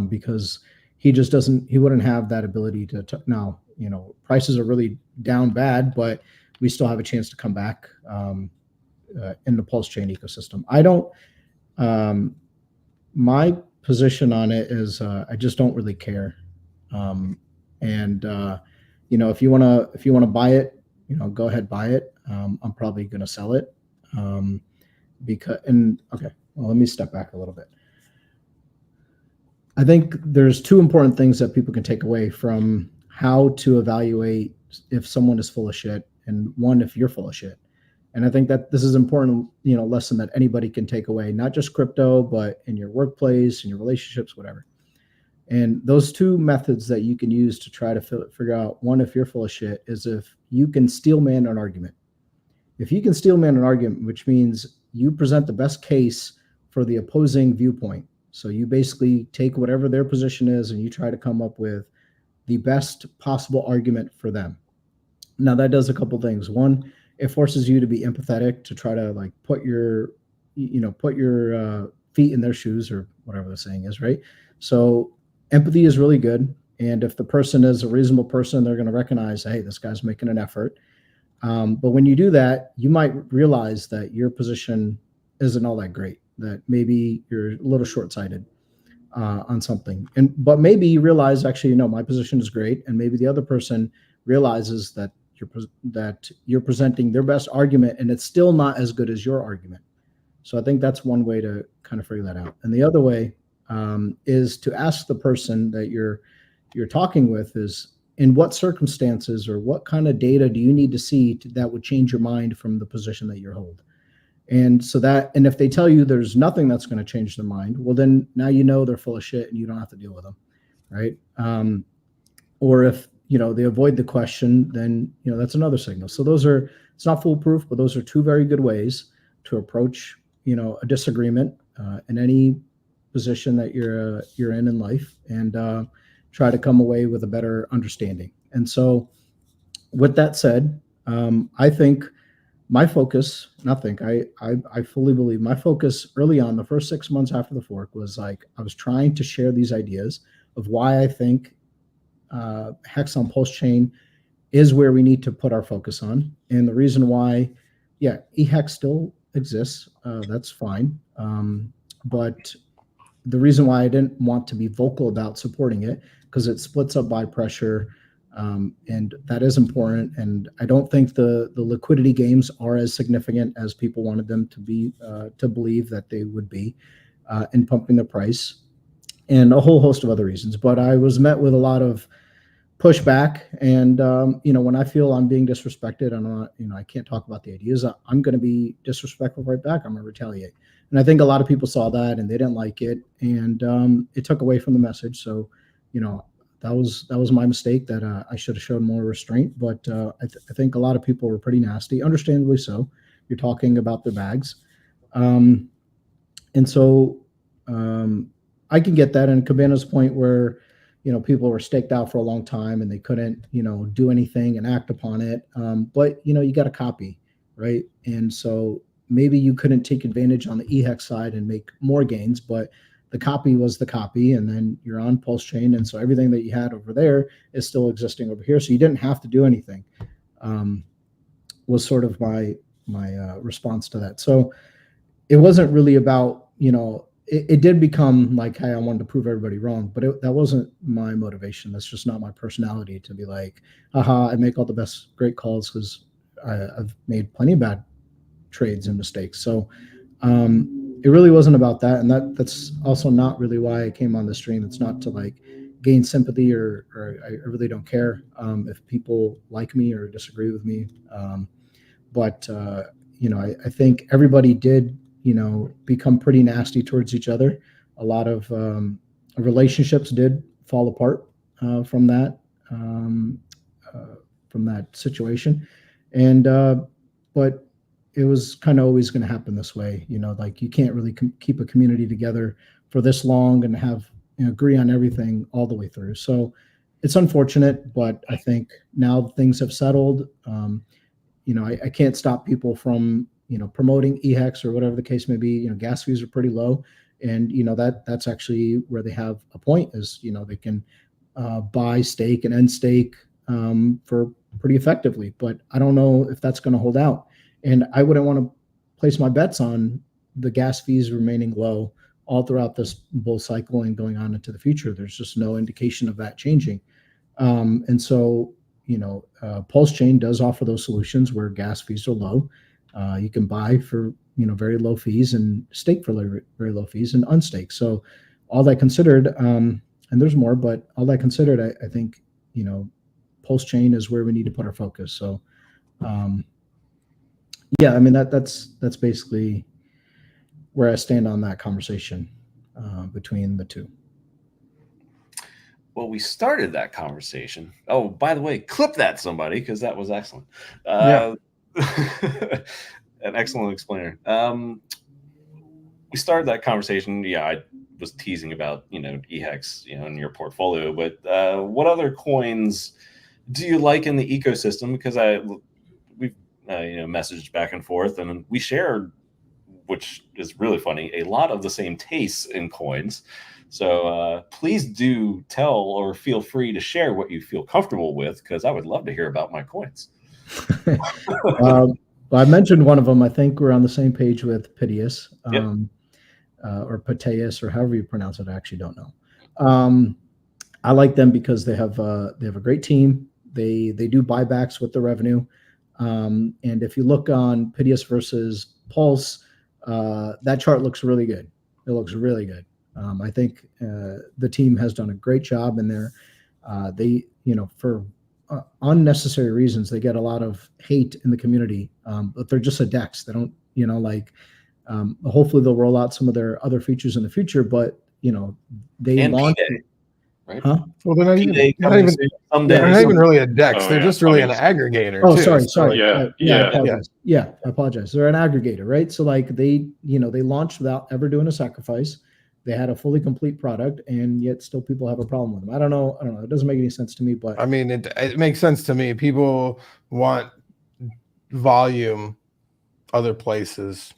because he just doesn't, he wouldn't have that ability to now, you know, prices are really down bad, but we still have a chance to come back in the PulseChain ecosystem. I don't, my position on it is I just don't really care. You know, if you want to buy it, you know, go ahead, buy it. I'm probably going to sell it. Okay, well, let me step back a little bit. I think there's two important things that people can take away from how to evaluate if someone is full of shit, and one, if you're full of shit. And I think that this is an important, you know, lesson that anybody can take away, not just crypto, but in your workplace, in your relationships, whatever. And those two methods that you can use to try to figure out, one, if you're full of shit, is if you can steel man an argument. If you can steel man an argument, which means you present the best case for the opposing viewpoint. So you basically take whatever their position is and you try to come up with the best possible argument for them. Now that does a couple things. One, it forces you to be empathetic, to try to like put your feet in their shoes, or whatever the saying is, right? So empathy is really good. And if the person is a reasonable person, they're going to recognize, hey, this guy's making an effort. But when you do that, you might realize that your position isn't all that great, that maybe you're a little short-sighted on something. But maybe you realize, actually, no, my position is great. And maybe the other person realizes that you're presenting their best argument, and it's still not as good as your argument. So I think that's one way to kind of figure that out. And the other way is to ask the person that you're talking with, is in what circumstances or what kind of data do you need to see that would change your mind from the position that you're holding? And if they tell you there's nothing that's going to change their mind, well, then now you know they're full of shit and you don't have to deal with them, right? Or if, you know, they avoid the question, then, you know, that's another signal. So it's not foolproof, but those are two very good ways to approach, you know, a disagreement in any position that you're in life, and try to come away with a better understanding. And so with that said, I think my focus, I fully believe my focus early on, the first 6 months after the fork, was like, I was trying to share these ideas of why I think Hex on PulseChain is where we need to put our focus on. And the reason why, eHEX still exists, that's fine. But the reason why I didn't want to be vocal about supporting it, because it splits up buy pressure, and that is important. And I don't think the liquidity games are as significant as people wanted them to be, to believe that they would be, in pumping the price, and a whole host of other reasons. But I was met with a lot of pushback, and when I feel I'm being disrespected, I'm not, I can't talk about the ideas. I'm going to be disrespectful right back. I'm going to retaliate, and I think a lot of people saw that and they didn't like it, and it took away from the message. So, that was my mistake. That I should have shown more restraint. But I think a lot of people were pretty nasty, understandably so. You're talking about their bags, and so I can get that. And Cabana's point where people were staked out for a long time and they couldn't, do anything and act upon it. But, you got a copy, right? And so maybe you couldn't take advantage on the eHEX side and make more gains, but the copy was the copy, and then you're on PulseChain. And so everything that you had over there is still existing over here. So you didn't have to do anything, was sort of my response to that. So it wasn't really about, it did become like, hey, I wanted to prove everybody wrong, but that wasn't my motivation. That's just not my personality to be like, haha, I make all the best great calls, because I've made plenty of bad trades and mistakes. So it really wasn't about that. And that's also not really why I came on the stream. It's not to like gain sympathy, or I really don't care if people like me or disagree with me. But I think everybody did, become pretty nasty towards each other. A lot of relationships did fall apart from that situation. And but it was kind of always going to happen this way. Like you can't really keep a community together for this long and have agree on everything all the way through. So it's unfortunate, but I think now things have settled. I can't stop people from promoting eHEX or whatever the case may be. Gas fees are pretty low, and that's actually where they have a point, is they can buy, stake, and end stake for pretty effectively. But I don't know if that's going to hold out, and I wouldn't want to place my bets on the gas fees remaining low all throughout this bull cycle and going on into the future. There's just no indication of that changing, and so PulseChain does offer those solutions where gas fees are low. You can buy for very low fees and stake for very low fees and unstake. So all that considered, and there's more, but all that considered, I think PulseChain is where we need to put our focus. So yeah, I mean that's basically where I stand on that conversation between the two. Well, we started that conversation. Oh, by the way, clip that, somebody, because that was excellent. Yeah. An excellent explainer. We started that conversation. Yeah, I was teasing about eHEX in your portfolio, but what other coins do you like in the ecosystem? Because we've messaged back and forth, and we shared, which is really funny, a lot of the same tastes in coins. So please do tell, or feel free to share what you feel comfortable with, because I would love to hear about my coins. Well, I mentioned one of them. I think we're on the same page with pHEX, or pHEX, or however you pronounce it. I actually don't know. I like them because they have a great team. They do buybacks with the revenue. And if you look on pHEX versus Pulse, that chart looks really good. It looks really good. I think the team has done a great job in there. They, for unnecessary reasons, they get a lot of hate in the community, but they're just a DEX. They don't, hopefully they'll roll out some of their other features in the future, but they launched. Right? Huh? Well, they're not even really a DEX. They're just really an aggregator. Oh, too. sorry. Yeah. I apologize. They're an aggregator, right? So like they launched without ever doing a sacrifice. They had a fully complete product, and yet still people have a problem with them. I don't know. It doesn't make any sense to me, but I mean, it makes sense to me. People want volume other places,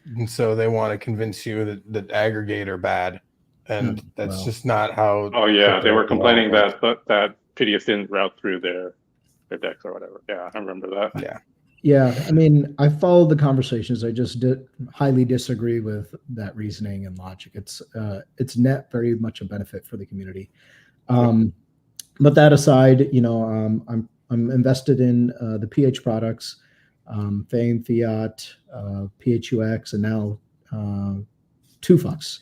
and so they want to convince you that aggregator bad. And that's just not how. Oh yeah, they were complaining that pHEX didn't route through their DEX or whatever. Yeah, I remember that. Yeah. Yeah, I mean, I followed the conversations. I just highly disagree with that reasoning and logic. It's net very much a benefit for the community. But that aside, I'm invested in the pH products, Fame, Fiat, pHEX, and now 2FUX.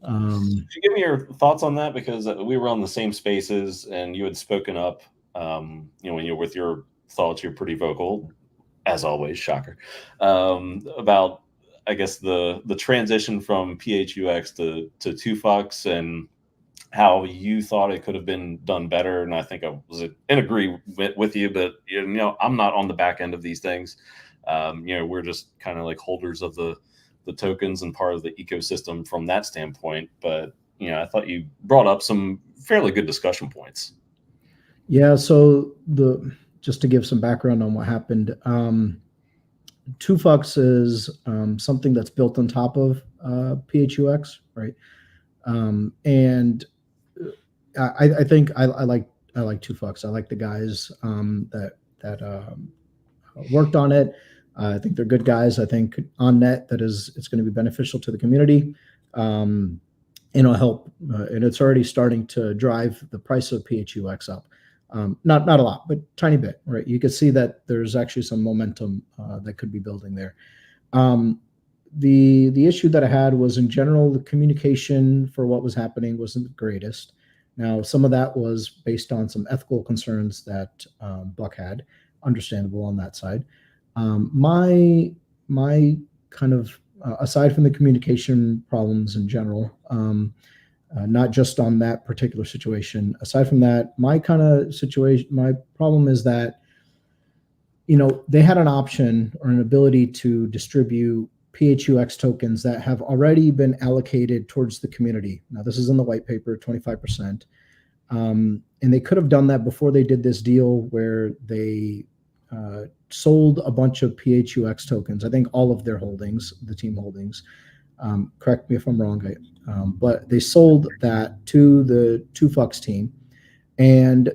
Could you give me your thoughts on that? Because we were on the same spaces, and you had spoken up. When you're with your thoughts, you're pretty vocal, as always. Shocker. About, I guess, the transition from pHEX to 2FUX and how you thought it could have been done better. And I think I was in agree with you, but I'm not on the back end of these things. We're just kind of like holders of the tokens and part of the ecosystem from that standpoint. But I thought you brought up some fairly good discussion points. Yeah. So just to give some background on what happened, 2FUX is something that's built on top of pHEX, right? And I think I like 2FUX. I like the guys that worked on it. I think they're good guys. I think on net it's going to be beneficial to the community. It'll help, and it's already starting to drive the price of pHEX up. Not a lot, but tiny bit, right? You can see that there's actually some momentum that could be building there. The issue that I had was, in general, the communication for what was happening wasn't the greatest. Now, some of that was based on some ethical concerns that Buck had, understandable on that side. My kind of aside from the communication problems in general, not just on that particular situation. Aside from that, my problem is that, they had an option or an ability to distribute pHEX tokens that have already been allocated towards the community. Now, this is in the white paper, 25%. And they could have done that before they did this deal where they sold a bunch of pHEX tokens. I think all of their holdings, the team holdings. Correct me if I'm wrong, but they sold that to the 2FUX team. And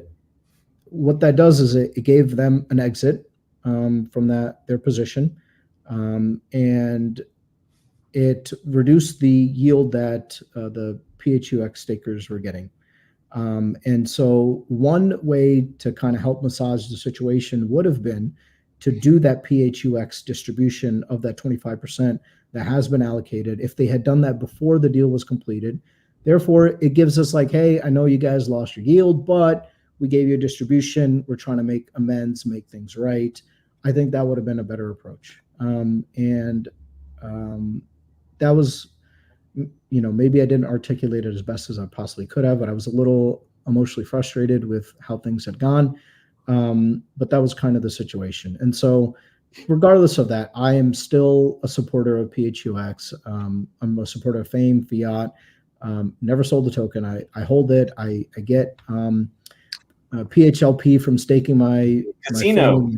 what that does is it gave them an exit from their position. And it reduced the yield that the pHEX stakers were getting. And so one way to kind of help massage the situation would have been to do that pHEX distribution of that 25% that has been allocated if they had done that before the deal was completed. Therefore, it gives us like, hey, I know you guys lost your yield, but we gave you a distribution. We're trying to make amends, make things right. I think that would have been a better approach. That was, maybe I didn't articulate it as best as I possibly could have, but I was a little emotionally frustrated with how things had gone. But that was kind of the situation. And so regardless of that, I am still a supporter of pHEX. I'm a supporter of Fame, Fiat. Never sold the token. I hold it. I get PHLP from staking my casino.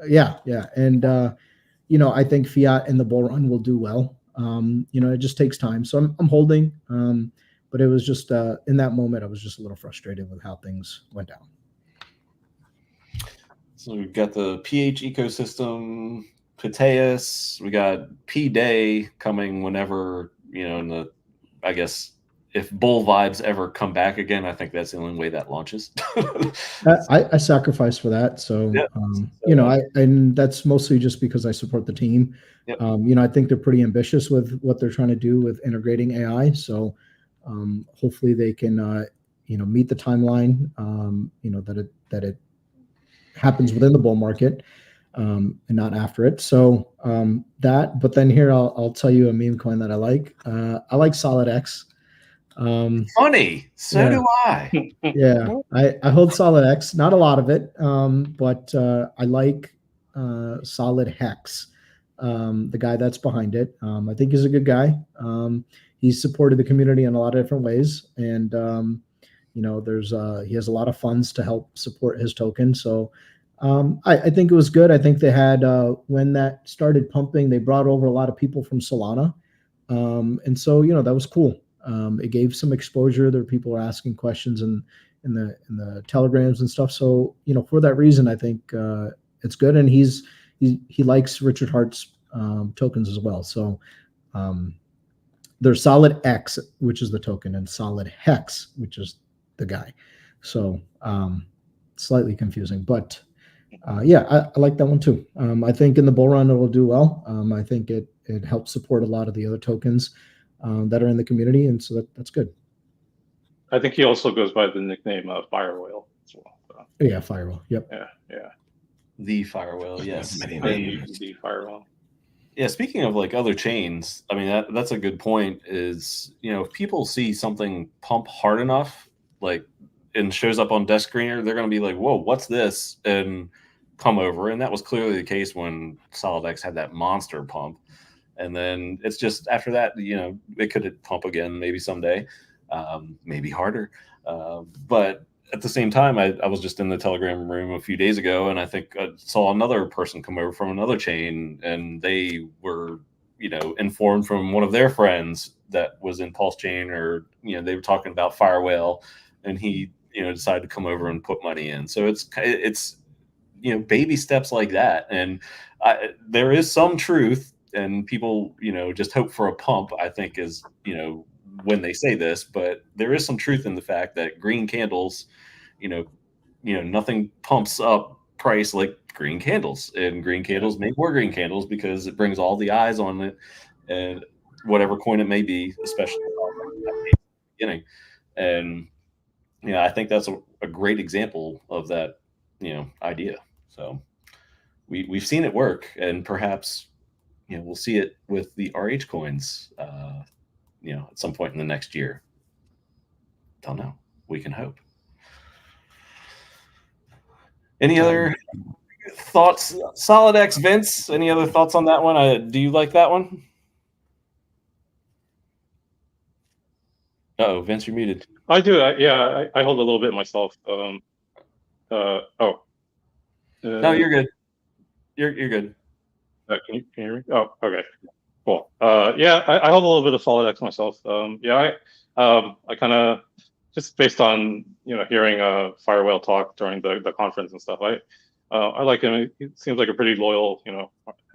Yeah. And I think Fiat in the bull run will do well. It just takes time. So I'm holding. But it was just in that moment, I was just a little frustrated with how things went down. So we've got the pH ecosystem, Piteus, we got P-Day coming whenever, I guess if bull vibes ever come back again, I think that's the only way that launches. I sacrifice for that. So, yep. and that's mostly just because I support the team. Yep. I think they're pretty ambitious with what they're trying to do with integrating AI. So hopefully they can, meet the timeline, that it happens within the bull market and not after it. So but then here I'll tell you a meme coin that I like. I like SolidX. Funny. So do I. Yeah, I hold SolidX, not a lot of it, but I like Solid Hex, the guy that's behind it. I think he's a good guy. He's supported the community in a lot of different ways, and he has a lot of funds to help support his token. So I think it was good. I think they had when that started pumping, they brought over a lot of people from Solana, and so that was cool. It gave some exposure. There were people asking questions in the telegrams and stuff. So for that reason, I think it's good. And he's he likes Richard Hart's tokens as well. So there's Solid X, which is the token, and Solid Hex, which is the guy. So slightly confusing, but yeah, I like that one too. I think in the bull run it will do well. I think it helps support a lot of the other tokens that are in the community, and so that's good. I think he also goes by the nickname Fire Whale as well. So. Yeah, Firewall. Yep. Yeah. The Firewall, yes. The Firewall. Yeah, speaking of like other chains, I mean that's a good point. Is if people see something pump hard enough, like and shows up on Desk Screener, they're going to be like, "Whoa, what's this?" and come over. And that was clearly the case when SolidX had that monster pump. And then it's just after that, it could pump again maybe someday, maybe harder. But at the same time, I was just in the Telegram room a few days ago, and I think I saw another person come over from another chain, and they were, informed from one of their friends that was in PulseChain, or they were talking about Firewall, and he decided to come over and put money in. So it's baby steps like that, and there is some truth, and people just hope for a pump, I think, is when they say this, but there is some truth in the fact that green candles, nothing pumps up price like green candles, and green candles make more green candles because it brings all the eyes on it, and whatever coin it may be, especially at the beginning. And I think that's a great example of that idea. So we've seen it work, and perhaps we'll see it with the RH coins at some point in the next year. Don't know. We can hope. Any other thoughts? SolidX, Vince, any other thoughts on that one? Do you like that one? Uh-oh, Vince, you're muted. I do. I hold a little bit myself. No, you're good. You're good. Can you hear me? Oh, okay. Cool. I hold a little bit of SolidX myself. I kind of, just based on hearing Firewall talk during the conference and stuff, I like him. He seems like a pretty loyal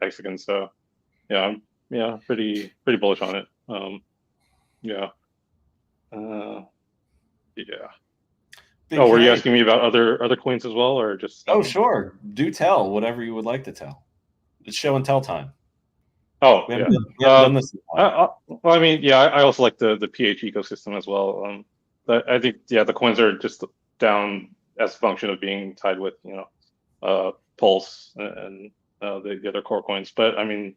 Mexican. So I'm pretty bullish on it. Big were you K. asking me about other coins as well, or just? Oh, sure. Do tell whatever you would like to tell. It's show and tell time. Oh, we haven't done this. Well, I mean, I also like the PH ecosystem as well. But I think the coins are just down as a function of being tied with Pulse and the other core coins. But I mean,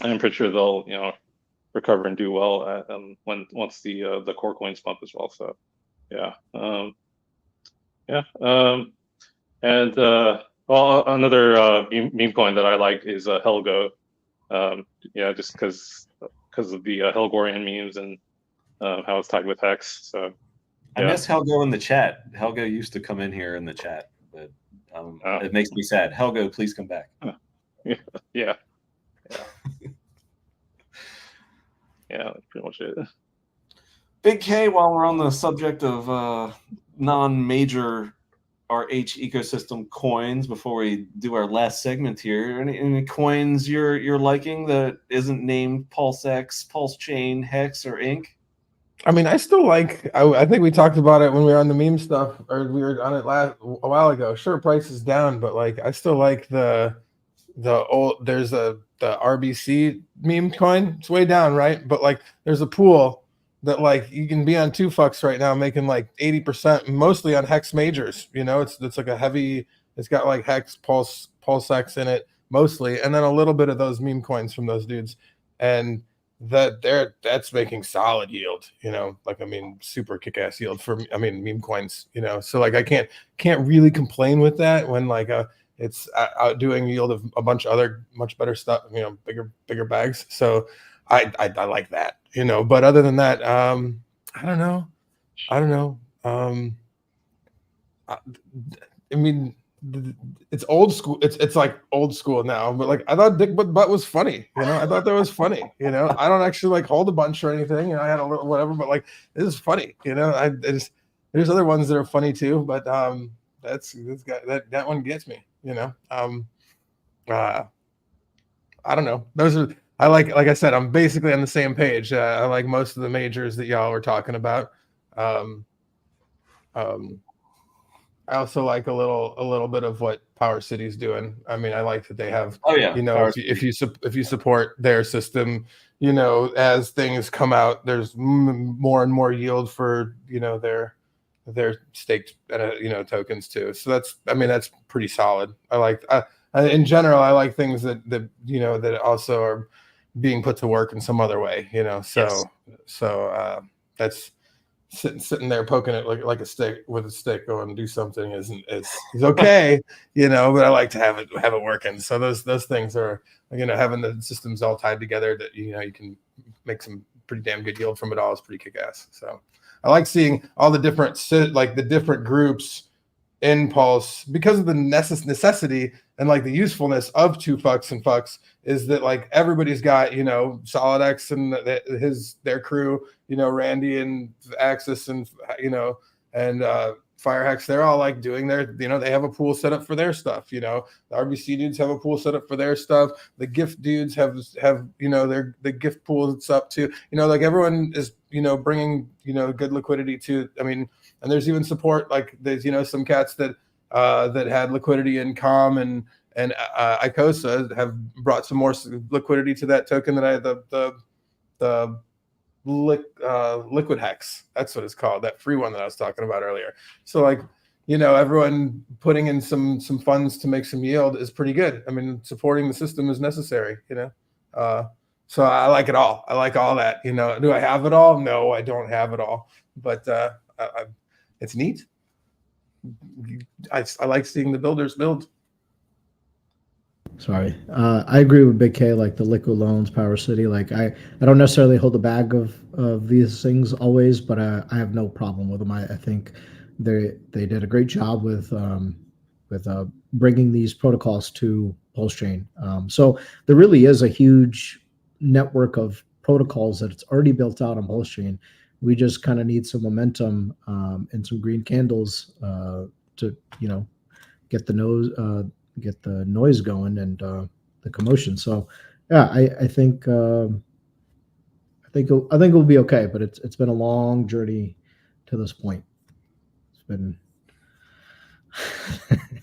I'm pretty sure they'll recover and do well once the core coins pump as well. So and another meme coin that I like is Helgo. Just because of the Helgorian memes and how it's tied with Hex. So I miss Helgo in the chat. Helgo used to come in here in the chat, but it makes me sad. Helgo, please come back. Yeah, that's pretty much it. Big K, while we're on the subject of non-major RH ecosystem coins, before we do our last segment here, any coins you're liking that isn't named PulseX, PulseChain, Hex, or Inc? I mean, I still like. I think we talked about it when we were on the meme stuff, or we were on it a while ago. Sure, price is down, but like I still like the old. There's the RBC meme coin. It's way down, right? But like, there's a pool that like you can be on 2FUCks right now, making like 80%, mostly on Hex majors. It's like a heavy. It's got like Hex, PulseX in it mostly, and then a little bit of those meme coins from those dudes, and that's making solid yield. Super kick-ass yield for meme coins. So like I can't really complain with that when like it's outdoing yield of a bunch of other much better stuff. Bigger bags. So I like that. But other than that, I don't know. I mean, it's old school. It's like old school now. But like I thought Dick Butt was funny. I thought that was funny. I don't actually like hold a bunch or anything. I had a little whatever, but like this is funny. There's other ones that are funny too, but that one gets me. I don't know. Those are like I said, I'm basically on the same page. I like most of the majors that y'all were talking about. I also like a little bit of what Power City's doing. I mean, I like that they have, Oh yeah, if you support their system, as things come out, there's more and more yield for their staked tokens too. So that's pretty solid. I like in general, I like things that also are being put to work in some other way. So that's. Sitting there poking it like a stick with a stick, going do something is okay, but I like to have it working. So those things are, having the systems all tied together that you can make some pretty damn good yield from it all is pretty kick-ass. So I like seeing all the different groups in Pulse, because of the necessity and like the usefulness of 2FUCks and FUCks, is that like everybody's got SolidX and their crew, Randy and Axis and and pHEX, they're all like doing their, they have a pool set up for their stuff. The RBC dudes have a pool set up for their stuff. The gift dudes have the gift pool that's up too. Like everyone is bringing good liquidity to. I mean, and there's even support, like there's some cats that had liquidity in COM and ICOSA have brought some more liquidity to that token that I the liquid hex. That's what it's called, that free one that I was talking about earlier. So like, everyone putting in some funds to make some yield is pretty good. I mean, supporting the system is necessary, so I like it all. I like all that. Do I have it all? No, I don't have it all, but it's neat. I like seeing the builders build. Sorry. I agree with Big K, like the liquid loans, Power City. Like I don't necessarily hold the bag of these things always, but I have no problem with them. I think they did a great job with bringing these protocols to PulseChain. So there really is a huge network of protocols that it's already built out on PulseChain. We just kind of need some momentum and some green candles to get the noise going and the commotion. So yeah, I think it'll be okay, but it's been a long journey to this point. It's been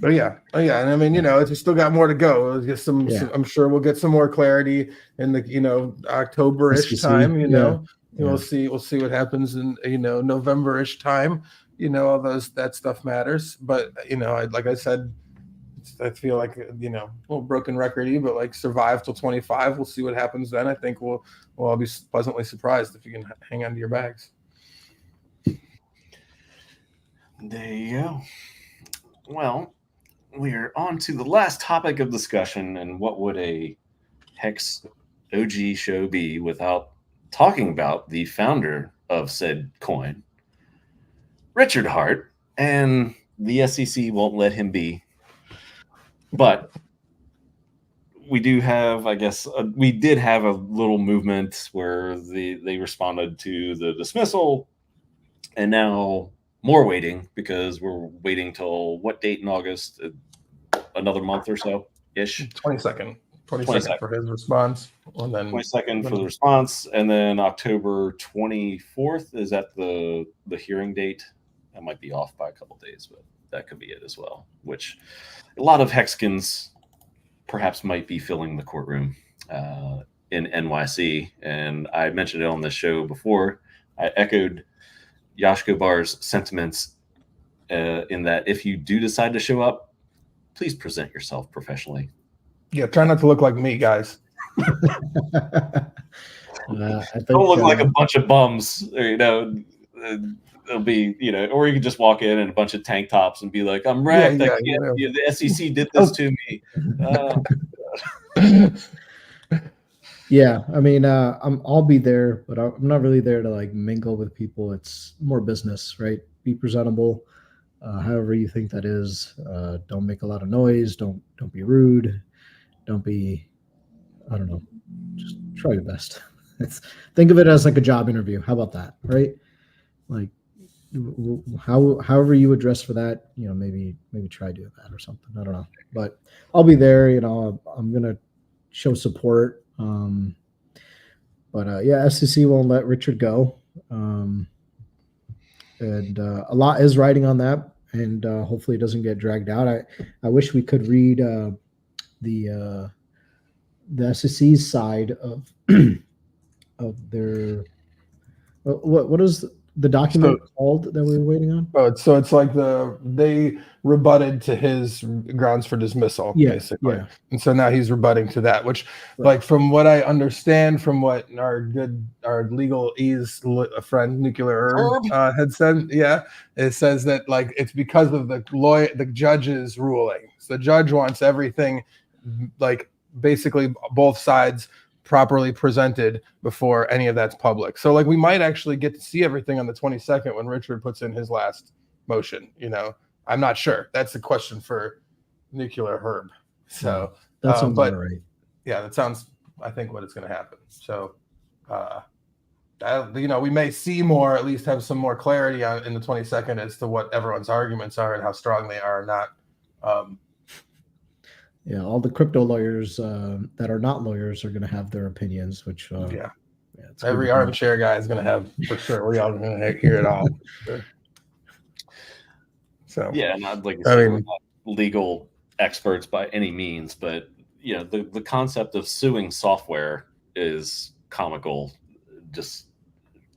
Oh yeah, and I mean, it's still got more to go. We'll get some, I'm sure we'll get some more clarity in the October-ish time. We'll see what happens in November-ish time. All that stuff matters. But like I said, I feel like a little broken record-y, but like survive till 25. We'll see what happens then. I think we'll all be pleasantly surprised if you can hang on to your bags. There you go. Well, we're on to the last topic of discussion, and what would a Hex OG show be without talking about the founder of said coin, Richard Hart, and the SEC won't let him be. But we do have, I guess, we did have a little movement where they responded to the dismissal, and now more waiting, because we're waiting till what date in August? Another month or so ish. 22nd for his response, and then 22nd for the response, and then October 24th is that the hearing date. I might be off by a couple days, but that could be it as well. Which a lot of Hexkins perhaps might be filling the courtroom in NYC, and I mentioned it on this show before. I echoed Yashko Bar's sentiments in that if you do decide to show up, please present yourself professionally. Yeah, try not to look like me, guys. Don't look like a bunch of bums, or, it'll be, or you can just walk in a bunch of tank tops and be like, I'm wrecked. The SEC did this to me. Yeah, I mean, I'll be there, but I'm not really there to like mingle with people. It's more business, right? Be presentable, however you think that is. Don't make a lot of noise. Don't be rude. Don't be, I don't know. Just try your best. Think of it as like a job interview. How about that, right? Like, however you address for that, maybe try doing that or something. I don't know, but I'll be there. I'm gonna show support. But yeah, SEC won't let Richard go. And a lot is riding on that, and hopefully it doesn't get dragged out. I wish we could read the SEC's side of of their what is the document called that we were waiting on? Oh, so it's like they rebutted to his grounds for dismissal, basically. Yeah. And so now he's rebutting to that, which, like, from what I understand, from what our legal ease friend Nuclear Herb had said, it says that, like, it's because of the judge's ruling. So the judge wants everything, like, basically both sides properly presented before any of that's public. So, like, we might actually get to see everything on the 22nd when Richard puts in his last motion. I'm not sure. That's a question for Nuclear Herb. So that sounds right. Yeah, that sounds, I think, what it's going to happen. So, we may see more, at least have some more clarity in the 22nd as to what everyone's arguments are and how strong they are or not. Yeah, all the crypto lawyers that are not lawyers are going to have their opinions, which every armchair guy is going to have, for sure. We're all going to hear it all. Sure. So yeah, and I'd like to say we're not legal experts by any means, but the concept of suing software is comical, just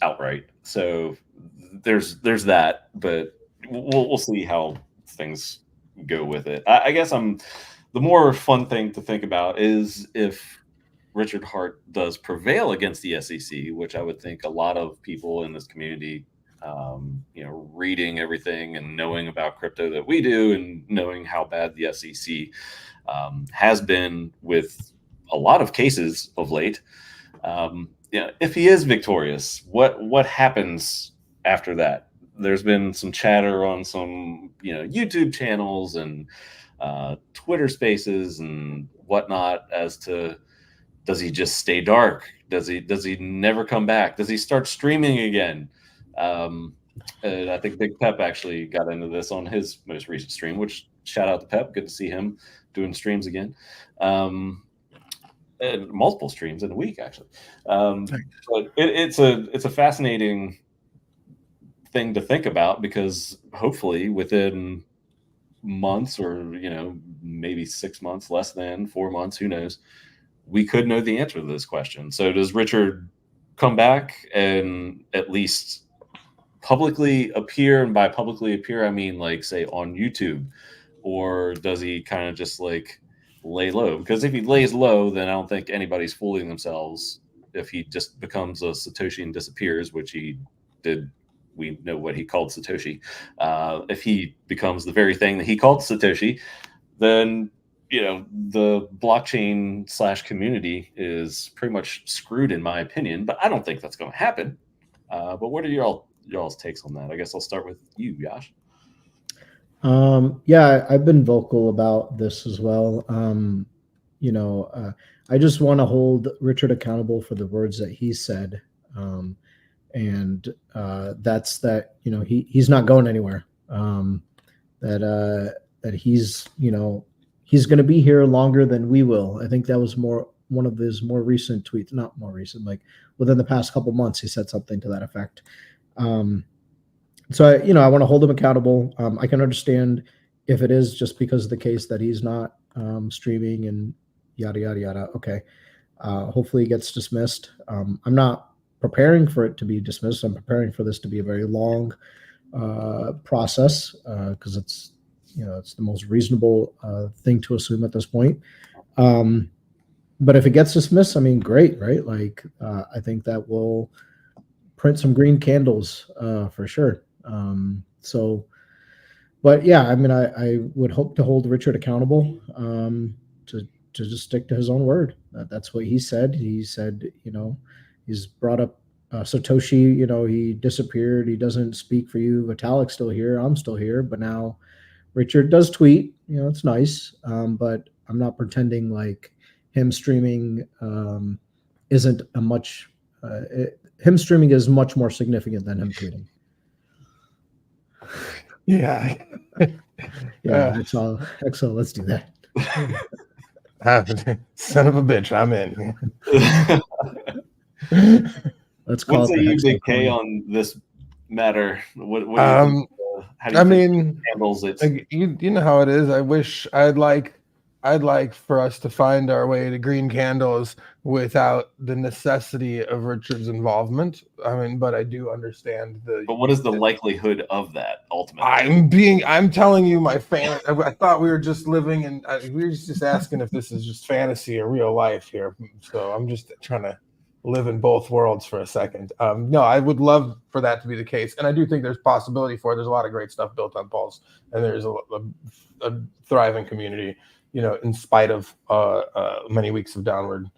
outright. So there's that, but we'll see how things go with it. I guess the more fun thing to think about is if Richard Hart does prevail against the SEC, which I would think a lot of people in this community, reading everything and knowing about crypto that we do and knowing how bad the SEC has been with a lot of cases of late. If he is victorious, what happens after that? There's been some chatter on some, YouTube channels and Twitter spaces and whatnot as to, does he just stay dark? Does he never come back? Does he start streaming again? And I think Big Pep actually got into this on his most recent stream, which shout out to Pep. Good to see him doing streams again. And multiple streams in a week, actually. But it's a fascinating thing to think about, because hopefully within months, or maybe 6 months, less than 4 months, who knows, we could know the answer to this question. So does Richard come back and at least publicly appear? And by publicly appear, I mean, like, say on YouTube, or does he kind of just like lay low? Because if he lays low, then I don't think anybody's fooling themselves if he just becomes a Satoshi and disappears, which he did. We know what he called Satoshi. If he becomes the very thing that he called Satoshi, then the blockchain / community is pretty much screwed, in my opinion. But I don't think that's going to happen. But what are y'all's takes on that? I guess I'll start with you, Yash. Yeah, I've been vocal about this as well. I just want to hold Richard accountable for the words that he said. And that's that, he's not going anywhere. That he's, he's going to be here longer than we will. I think that was one of his more recent tweets, not more recent, like within the past couple months, he said something to that effect. So I want to hold him accountable. I can understand if it is just because of the case that he's not streaming and yada, yada, yada. Okay. Hopefully it gets dismissed. I'm not preparing for it to be dismissed. I'm preparing for this to be a very long process, because it's the most reasonable thing to assume at this point. But if it gets dismissed, I mean, great, right? Like, I think that will print some green candles for sure. But yeah, I mean, I would hope to hold Richard accountable to just stick to his own word. That's what he said. He said, he's brought up Satoshi, he disappeared. He doesn't speak for you. Vitalik's still here. I'm still here. But now Richard does tweet. It's nice. But I'm not pretending like him streaming isn't a much. Him streaming is much more significant than him tweeting. Yeah. Yeah. Excel. Let's do that. Son of a bitch, I'm in. Let's call What it say the you, hex Big K, coin. on this matter? What do you think? How do you I think mean, it handles it? like, you know how it is. I wish I'd like for us to find our way to green candles without the necessity of Richard's involvement. I mean, but I do understand But what is the likelihood of that ultimately? I'm telling you, my fan. I thought we were just living in. We were just asking if this is just fantasy or real life here. So I'm just trying to live in both worlds for a second. No, I would love for that to be the case, and I do think there's possibility for it. There's a lot of great stuff built on Pulse, and there's a thriving community. You know, in spite of many weeks of downward,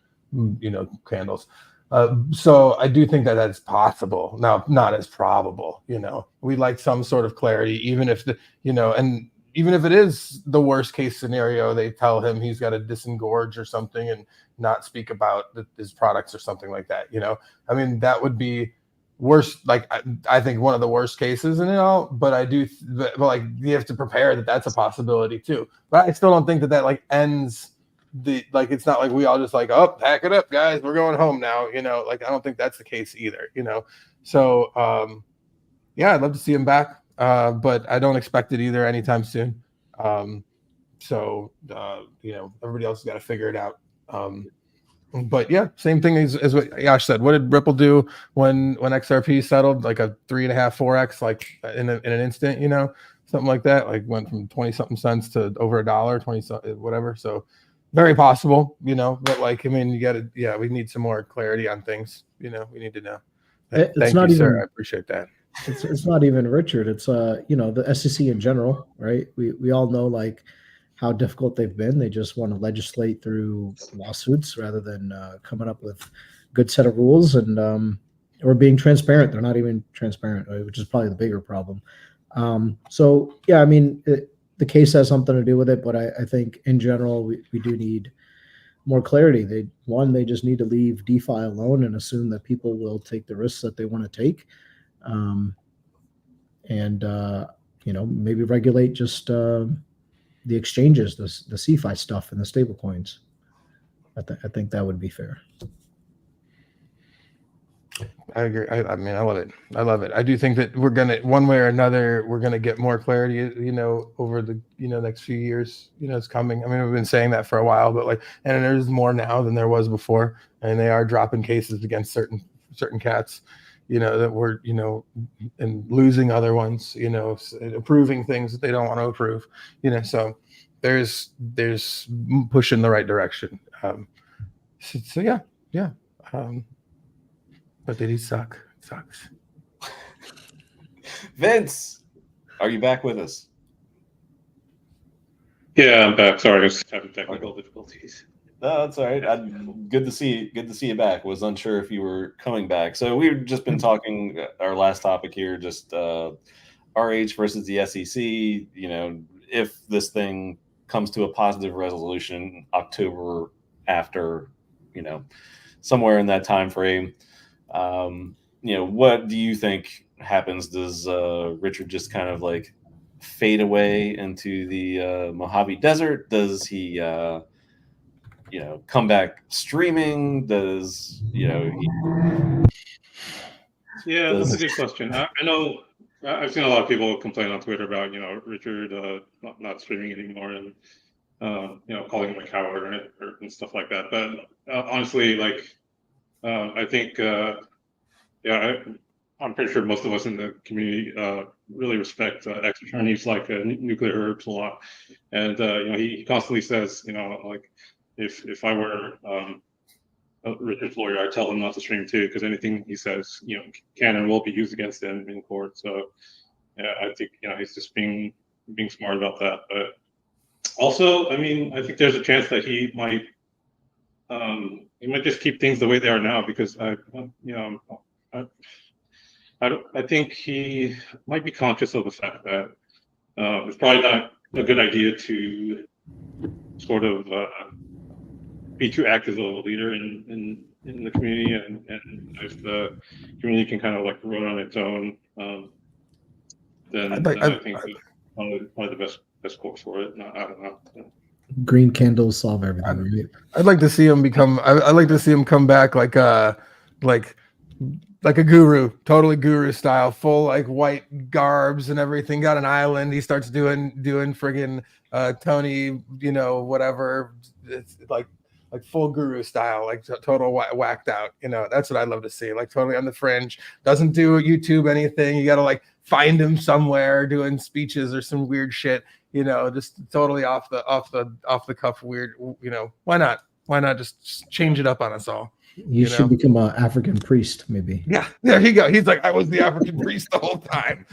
candles. So I do think that that's possible. Now, not as probable. We like some sort of clarity, even if and even if it is the worst case scenario, they tell him he's got to disengorge or something and not speak about his products or something like that. I mean, that would be worst. Like I think one of the worst cases in it all. But I do, but like you have to prepare that that's a possibility too. But I still don't think that like ends. It's not like we all just like, oh, pack it up, guys, we're going home now. Like I don't think that's the case either. So yeah, I'd love to see him back, but I don't expect it either anytime soon. So everybody else has got to figure it out. But yeah, same thing as what Yash said. What did Ripple do when XRP settled? Like a 3.5, 4x, like in an instant, something like that. Like went from 20 something cents to over $1, 20 whatever. So very possible, but like, I mean, we need some more clarity on things. We need to know. Thank you, sir. I appreciate that. It's not even Richard. It's the SEC in general, right? We all know like how difficult they've been. They just want to legislate through lawsuits rather than coming up with good set of rules and or being transparent. They're not even transparent, right? Which is probably the bigger problem. So yeah, I mean, the case has something to do with it, but I think in general we do need more clarity. They just need to leave DeFi alone and assume that people will take the risks that they want to take, and maybe regulate just the exchanges, the CeFi stuff, and the stable coins. I think that would be fair. I agree. I mean, I love it. I love it. I do think that we're gonna, one way or another, we're gonna get more clarity. Over the next few years. It's coming. I mean, we've been saying that for a while, but and there's more now than there was before, and they are dropping cases against certain cats. That we're and losing other ones. Approving things that they don't want to approve. So there's push in the right direction. So yeah. But did he suck? It sucks. Vince, are you back with us? Yeah, I'm back. Sorry, I was having technical difficulties. No, that's all right. Good to see you back. Was unsure if you were coming back. So we've just been talking. Our last topic here, just RH versus the SEC. If this thing comes to a positive resolution, October after, somewhere in that time frame. What do you think happens? Does Richard just kind of like fade away into the Mojave Desert? Does he come back streaming? Does Yeah, that's a good question. I know I've seen a lot of people complain on Twitter about Richard not streaming anymore and calling him a coward and stuff like that. But honestly, I think I'm pretty sure most of us in the community really respect ex-attorneys like Nuclear Herbs a lot, and he constantly says, if I were Richard's lawyer, I'd tell him not to stream too, because anything he says, can and will be used against him in court. So yeah, I think he's just being smart about that. But also, I mean, I think there's a chance that he might just keep things the way they are now, because I think he might be conscious of the fact that it's probably not a good idea to sort of be too active of a leader in the community, and if the community can kind of run on its own, then I think it's probably the best course for it. No, I don't know. Green candles solve everything. Right? I'd like to see him become. I'd like to see him come back like a guru, totally guru style, full like white garbs and everything. Got an island. He starts doing friggin' Tony, whatever. It's like full guru style, like total whacked out. That's what I'd love to see. Like totally on the fringe. Doesn't do YouTube anything. You got to like find him somewhere doing speeches or some weird shit. Just totally off the cuff weird. Why not? Why not just change it up on us all? You should become an African priest, maybe. Yeah, there you go. He's like, I was the African priest the whole time.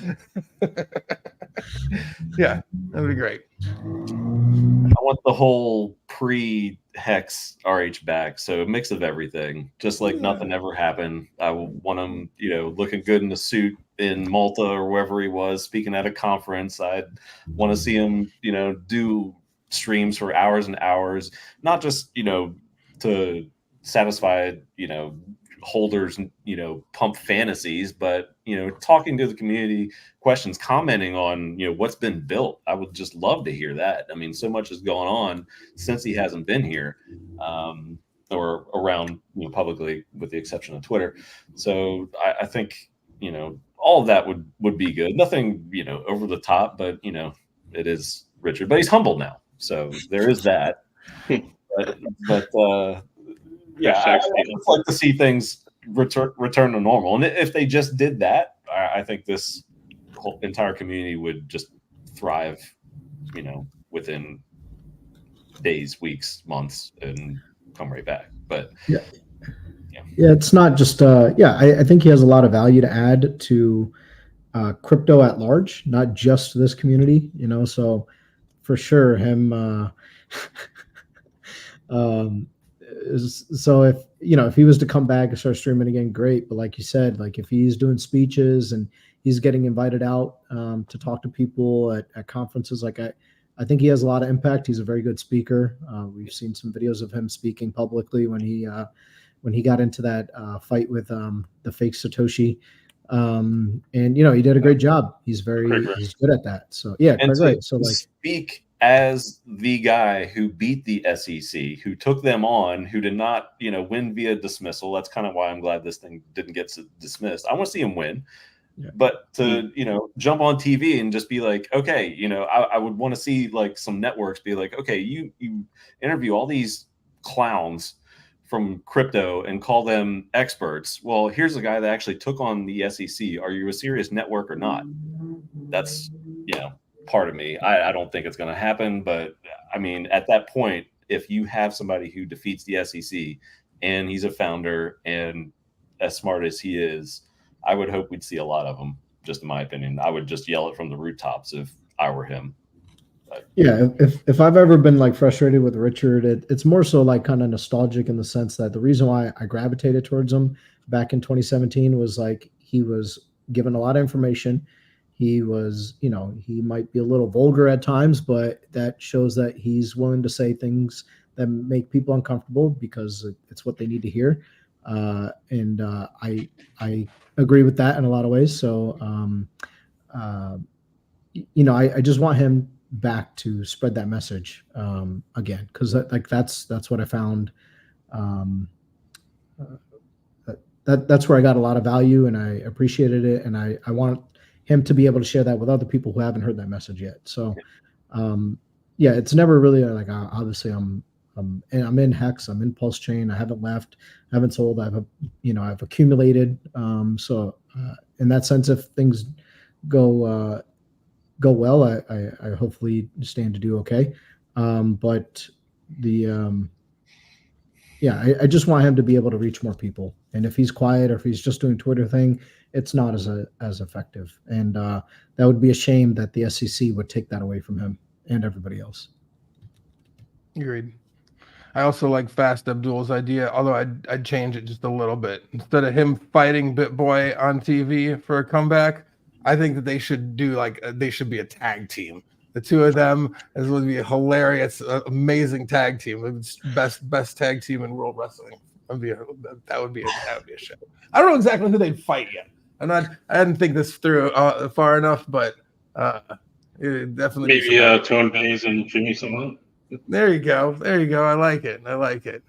Yeah, that'd be great. I want the whole pre-hex RH back, so a mix of everything, just like nothing ever happened. I want him, looking good in a suit in Malta or wherever he was, speaking at a conference. I'd want to see him, do streams for hours and hours, not just, to satisfy, holders, pump fantasies, but, talking to the community, questions, commenting on, what's been built. I would just love to hear that. I mean, so much has gone on since he hasn't been here, or around, publicly, with the exception of Twitter. So I think, all of that would be good. Nothing, over the top, but, it is Richard, but he's humble now. So there is that. but yeah, I'd like to see things return to normal. And if they just did that, I think this whole entire community would just thrive, within days, weeks, months, and come right back. But yeah, it's not just I think he has a lot of value to add to crypto at large, not just this community. So for sure him. So if he was to come back and start streaming again, great. But like you said, like if he's doing speeches and he's getting invited out to talk to people at conferences, like I think he has a lot of impact. He's a very good speaker. We've seen some videos of him speaking publicly when he got into that fight with the fake Satoshi. And he did a great job. He's good at that. So yeah, great. So like speak as the guy who beat the SEC, who took them on, who did not, win via dismissal. That's kind of why I'm glad this thing didn't get dismissed. I want to see him win. Yeah. But to, jump on TV and just be like, okay, I would want to see like some networks be like, okay, you interview all these clowns from crypto and call them experts. Well, here's a guy that actually took on the SEC. Are you a serious network or not? That's, part of me. I don't think it's going to happen, but I mean, at that point, if you have somebody who defeats the SEC and he's a founder and as smart as he is, I would hope we'd see a lot of them. Just in my opinion, I would just yell it from the rooftops if I were him. But, yeah, if I've ever been like frustrated with Richard, it's more so like kind of nostalgic in the sense that the reason why I gravitated towards him back in 2017 was like he was given a lot of information. He was, he might be a little vulgar at times, but that shows that he's willing to say things that make people uncomfortable because it's what they need to hear. And I agree with that in a lot of ways. So, I just want him back to spread that message again, because that's what I found. That's where I got a lot of value, and I appreciated it, and I want him to be able to share that with other people who haven't heard that message yet. So, it's never really like obviously I'm in Hex, I'm in PulseChain, I haven't left, I haven't sold, I've accumulated. So in that sense, if things go well, I hopefully stand to do okay. But I just want him to be able to reach more people. And if he's quiet or if he's just doing Twitter thing, it's not as effective. And that would be a shame that the SEC would take that away from him and everybody else. Agreed. I also like Fast Abdul's idea, although I'd change it just a little bit. Instead of him fighting BitBoy on TV for a comeback, I think that they should be a tag team. The two of them, this would be a hilarious, amazing tag team. Best tag team in world wrestling. That would be a show. I don't know exactly who they'd fight yet. I didn't think this through far enough, but it definitely maybe Tone Bays and Jimmy Simone. There you go. There you go. I like it. I like it.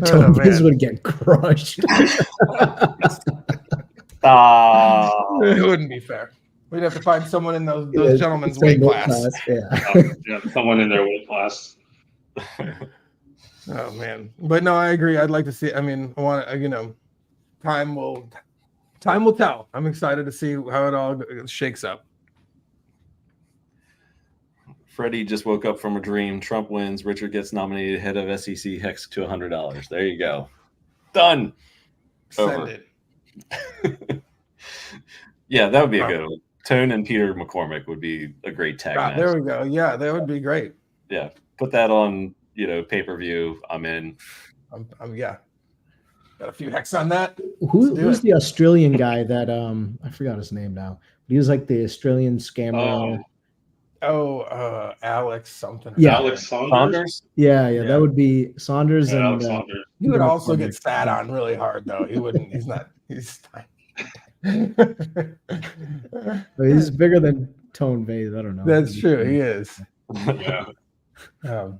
Tony's would get crushed. It wouldn't be fair. We'd have to find someone in those gentlemen's weight class. Yeah, someone in their weight class. Oh man, but no, I agree. I'd like to see. I mean, I want time will tell. I'm excited to see how it all shakes up. Freddie just woke up from a dream. Trump wins. Richard gets nominated head of SEC Hex to $100. There you go. Done. Send it. Yeah, that would be a good one. Tone and Peter McCormick would be a great tag match. There we go. Yeah, that would be great. Yeah, put that on, pay-per-view. I'm in. Yeah. Got a few hex on that. Who's the Australian guy that I forgot his name now. He was like the Australian scammer. Alex something. Yeah, Alex Saunders. Yeah, that would be Saunders. Yeah, and Alex Saunders. He would also get sat on really hard though. He wouldn't. He's not. He's fine. He's bigger than Tone Vase. I don't know. That's true. He is. Yeah. Well,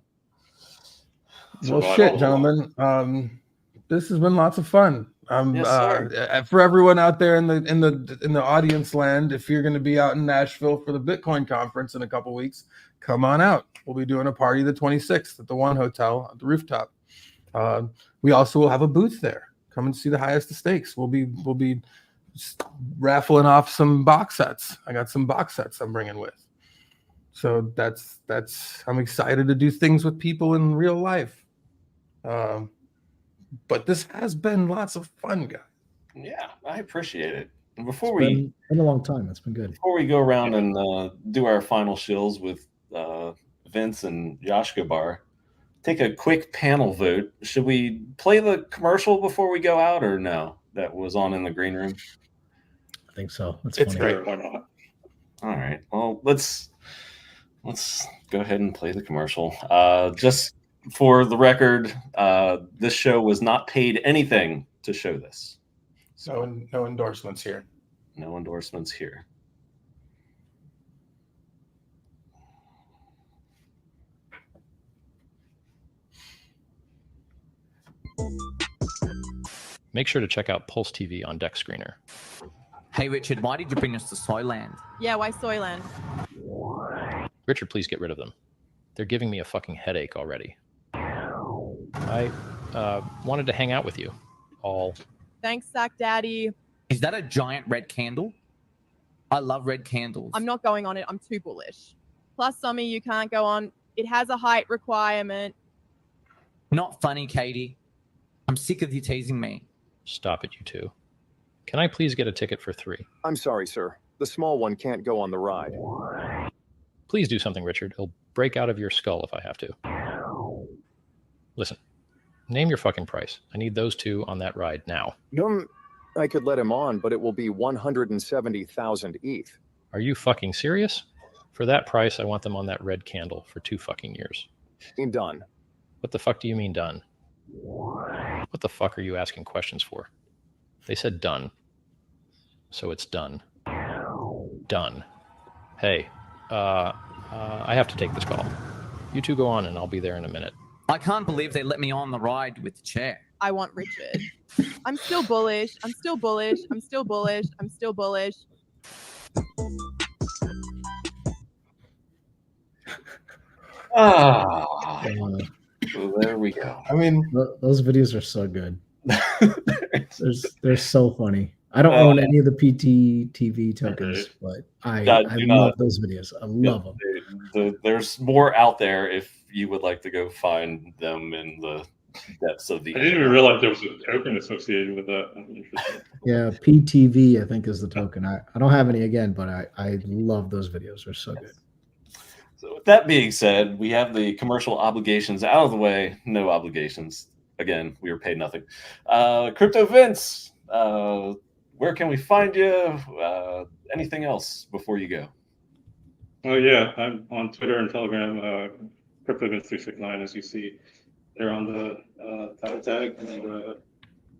shit, gentlemen. This has been lots of fun. Yes, For everyone out there in the audience land, if you're going to be out in Nashville for the Bitcoin conference in a couple weeks, come on out. We'll be doing a party the 26th at the One Hotel at the rooftop. We also will have a booth there. Come and see the highest of stakes. We'll be raffling off some box sets. I got some box sets I'm bringing with. So that's I'm excited to do things with people in real life. But this has been lots of fun, guys. Yeah, I appreciate it. And It's been a long time. It's been good. Before we go around and do our final shills with Vince and Yoshka Bar, take a quick panel vote. Should we play the commercial before we go out, or no? That was on in the green room. I think so. It's great. Why not? All right. Well, let's go ahead and play the commercial. Just for the record, this show was not paid anything to show this. So no endorsements here. No endorsements here. Make sure to check out Pulse TV on Deck Screener. Hey Richard, why did you bring us to Soyland? Yeah, why Soyland? Richard, please get rid of them. They're giving me a fucking headache already. I wanted to hang out with you all. Thanks, Sack Daddy. Is that a giant red candle? I love red candles. I'm not going on it. I'm too bullish. Plus, Summy, you can't go on. It has a height requirement. Not funny, Katie. I'm sick of you teasing me. Stop it, you two. Can I please get a ticket for 3? I'm sorry, sir. The small one can't go on the ride. Please do something, Richard. It'll break out of your skull if I have to. Listen, name your fucking price. I need those 2 on that ride now. I could let him on, but it will be 170,000 ETH. Are you fucking serious? For that price, I want them on that red candle for 2 fucking years. Done. What the fuck do you mean done? What the fuck are you asking questions for? They said done. So it's done. Done. Hey, I have to take this call. You 2 go on and I'll be there in a minute. I can't believe they let me on the ride with the chair. I want Richard. I'm still bullish. I'm still bullish. I'm still bullish. I'm still bullish. Well, there we go. I mean, those videos are so good. They're so funny. I don't own any of the PTTV tokens, but I love those videos. I love them. There's more out there if you would like to go find them in the depths of the. I didn't even realize there was a token associated with that. Interesting. Yeah, PTV I think is the token. I don't have any again, but I love those videos. They're so good. So with that being said, we have the commercial obligations out of the way. No obligations. Again, we were paid nothing. Crypto Vince, where can we find you? Anything else before you go? Oh yeah, I'm on Twitter and Telegram, CryptoVince369, as you see there on the title tag. And I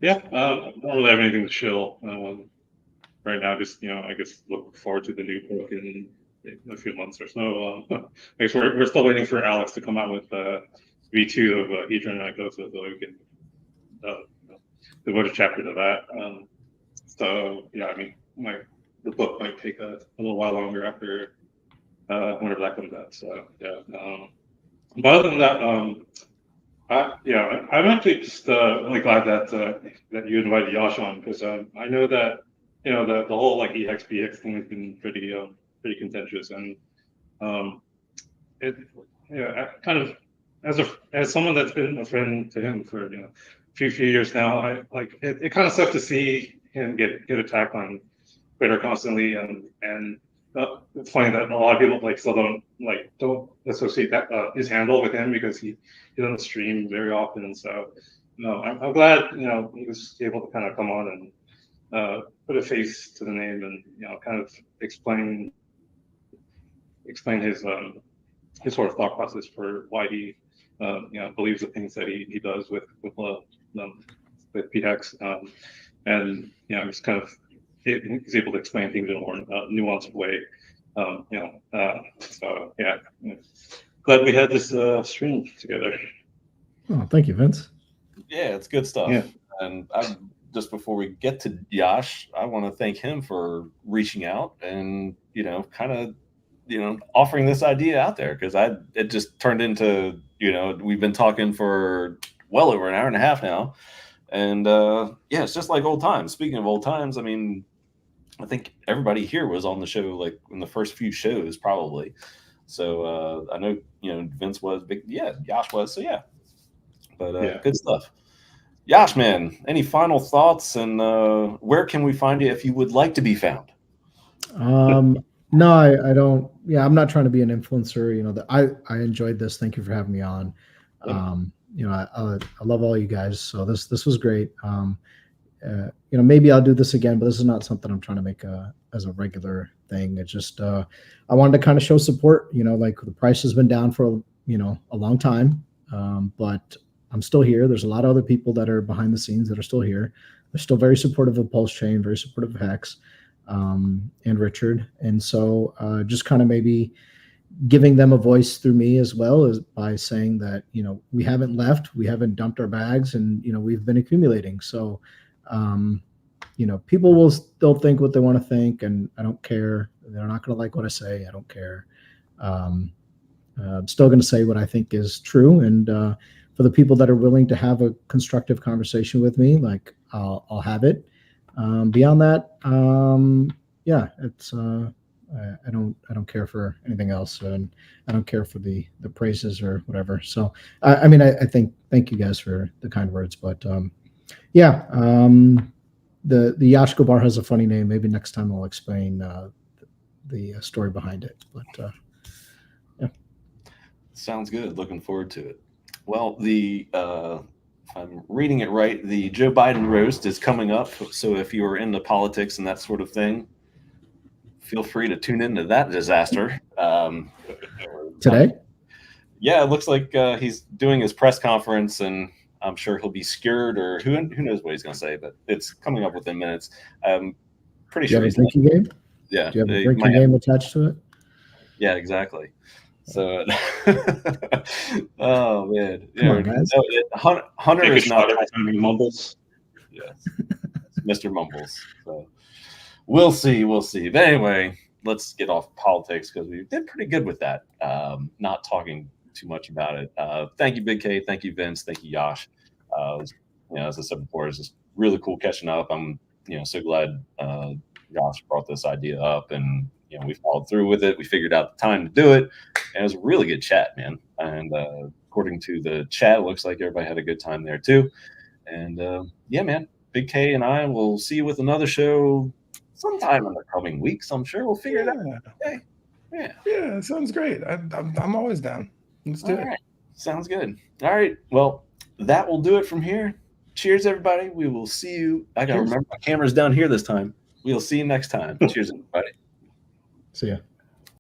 don't really have anything to shill right now. Just I guess look forward to the new token a few months or so. I guess we're still waiting for Alex to come out with V2 of eHEX, so we can devote a chapter to that. So yeah, I mean, the book might take a little while longer after whenever that comes out. So yeah. But other than that, I'm actually just really glad that you invited Yash on, because I know that the whole like eHEX pHEX thing has been pretty contentious, and I kind of, as someone that's been a friend to him for a few years now, it kind of sucks to see him get attacked on Twitter constantly, and it's funny that a lot of people still don't associate that his handle with him, because he doesn't stream very often. So I'm glad he was able to kind of come on and put a face to the name, and kind of explain his sort of thought process for why he believes the things that he does with pHEX, and just kind of he's able to explain things in a more nuanced way. So yeah, glad we had this stream together. Oh, thank you, Vince. Yeah, it's good stuff. Yeah. And just before we get to Yash, I want to thank him for reaching out and kind of offering this idea out there, because it just turned into we've been talking for well over an hour and a half now, and yeah, it's just like old times. Speaking of old times, I mean, I think everybody here was on the show like in the first few shows probably. So I know Vince was, Yash was, so yeah. But good stuff. Yash, man, any final thoughts, and where can we find you if you would like to be found? No, I don't. Yeah, I'm not trying to be an influencer. I enjoyed this. Thank you for having me on. I love all you guys. So this was great. Maybe I'll do this again, but this is not something I'm trying to make as a regular thing. It's just I wanted to kind of show support. Like the price has been down for a long time, but I'm still here. There's a lot of other people that are behind the scenes that are still here. They're still very supportive of PulseChain, very supportive of Hex, and Richard. And so just kind of maybe giving them a voice through me as well, as by saying that, we haven't left, we haven't dumped our bags, and, we've been accumulating. So, people will still think what they want to think, and I don't care. They're not going to like what I say. I don't care. I'm still going to say what I think is true. And for the people that are willing to have a constructive conversation with me, like I'll have it. Beyond that, it's I don't care for anything else, and I don't care for the praises or whatever. So I mean, I think, thank you guys for the kind words, but the Yash Bar has a funny name. Maybe next time I'll explain the story behind it. But yeah, sounds good. Looking forward to it. Well, if I'm reading it right, the Joe Biden roast is coming up. So if you are into politics and that sort of thing, feel free to tune into that disaster. Today? Yeah, it looks like he's doing his press conference, and I'm sure he'll be scared, or who knows what he's going to say, but it's coming up within minutes. I'm pretty sure he's drinking game? Yeah. Do you have a drinking game attached to it? Yeah, exactly. So, oh man, Come on, guys. Hunter is not Mumbles. Yes, Mr. Mumbles. So we'll see. But anyway, let's get off politics, because we did pretty good with that. Not talking too much about it. Thank you, Big K. Thank you, Vince. Thank you, Yash. As I said before, it's just really cool catching up. I'm so glad Yash brought this idea up, and we followed through with it. We figured out the time to do it, and it was a really good chat, man. And according to the chat, it looks like everybody had a good time there too. And yeah, man, Big K and I will see you with another show sometime in the coming weeks. I'm sure we'll figure it out. Okay. Yeah, it sounds great. I'm always down. Let's do it. Right. Sounds good. All right. Well, that will do it from here. Cheers, everybody. We will see you. I got to remember my camera's down here this time. We'll see you next time. Cheers, everybody. See ya.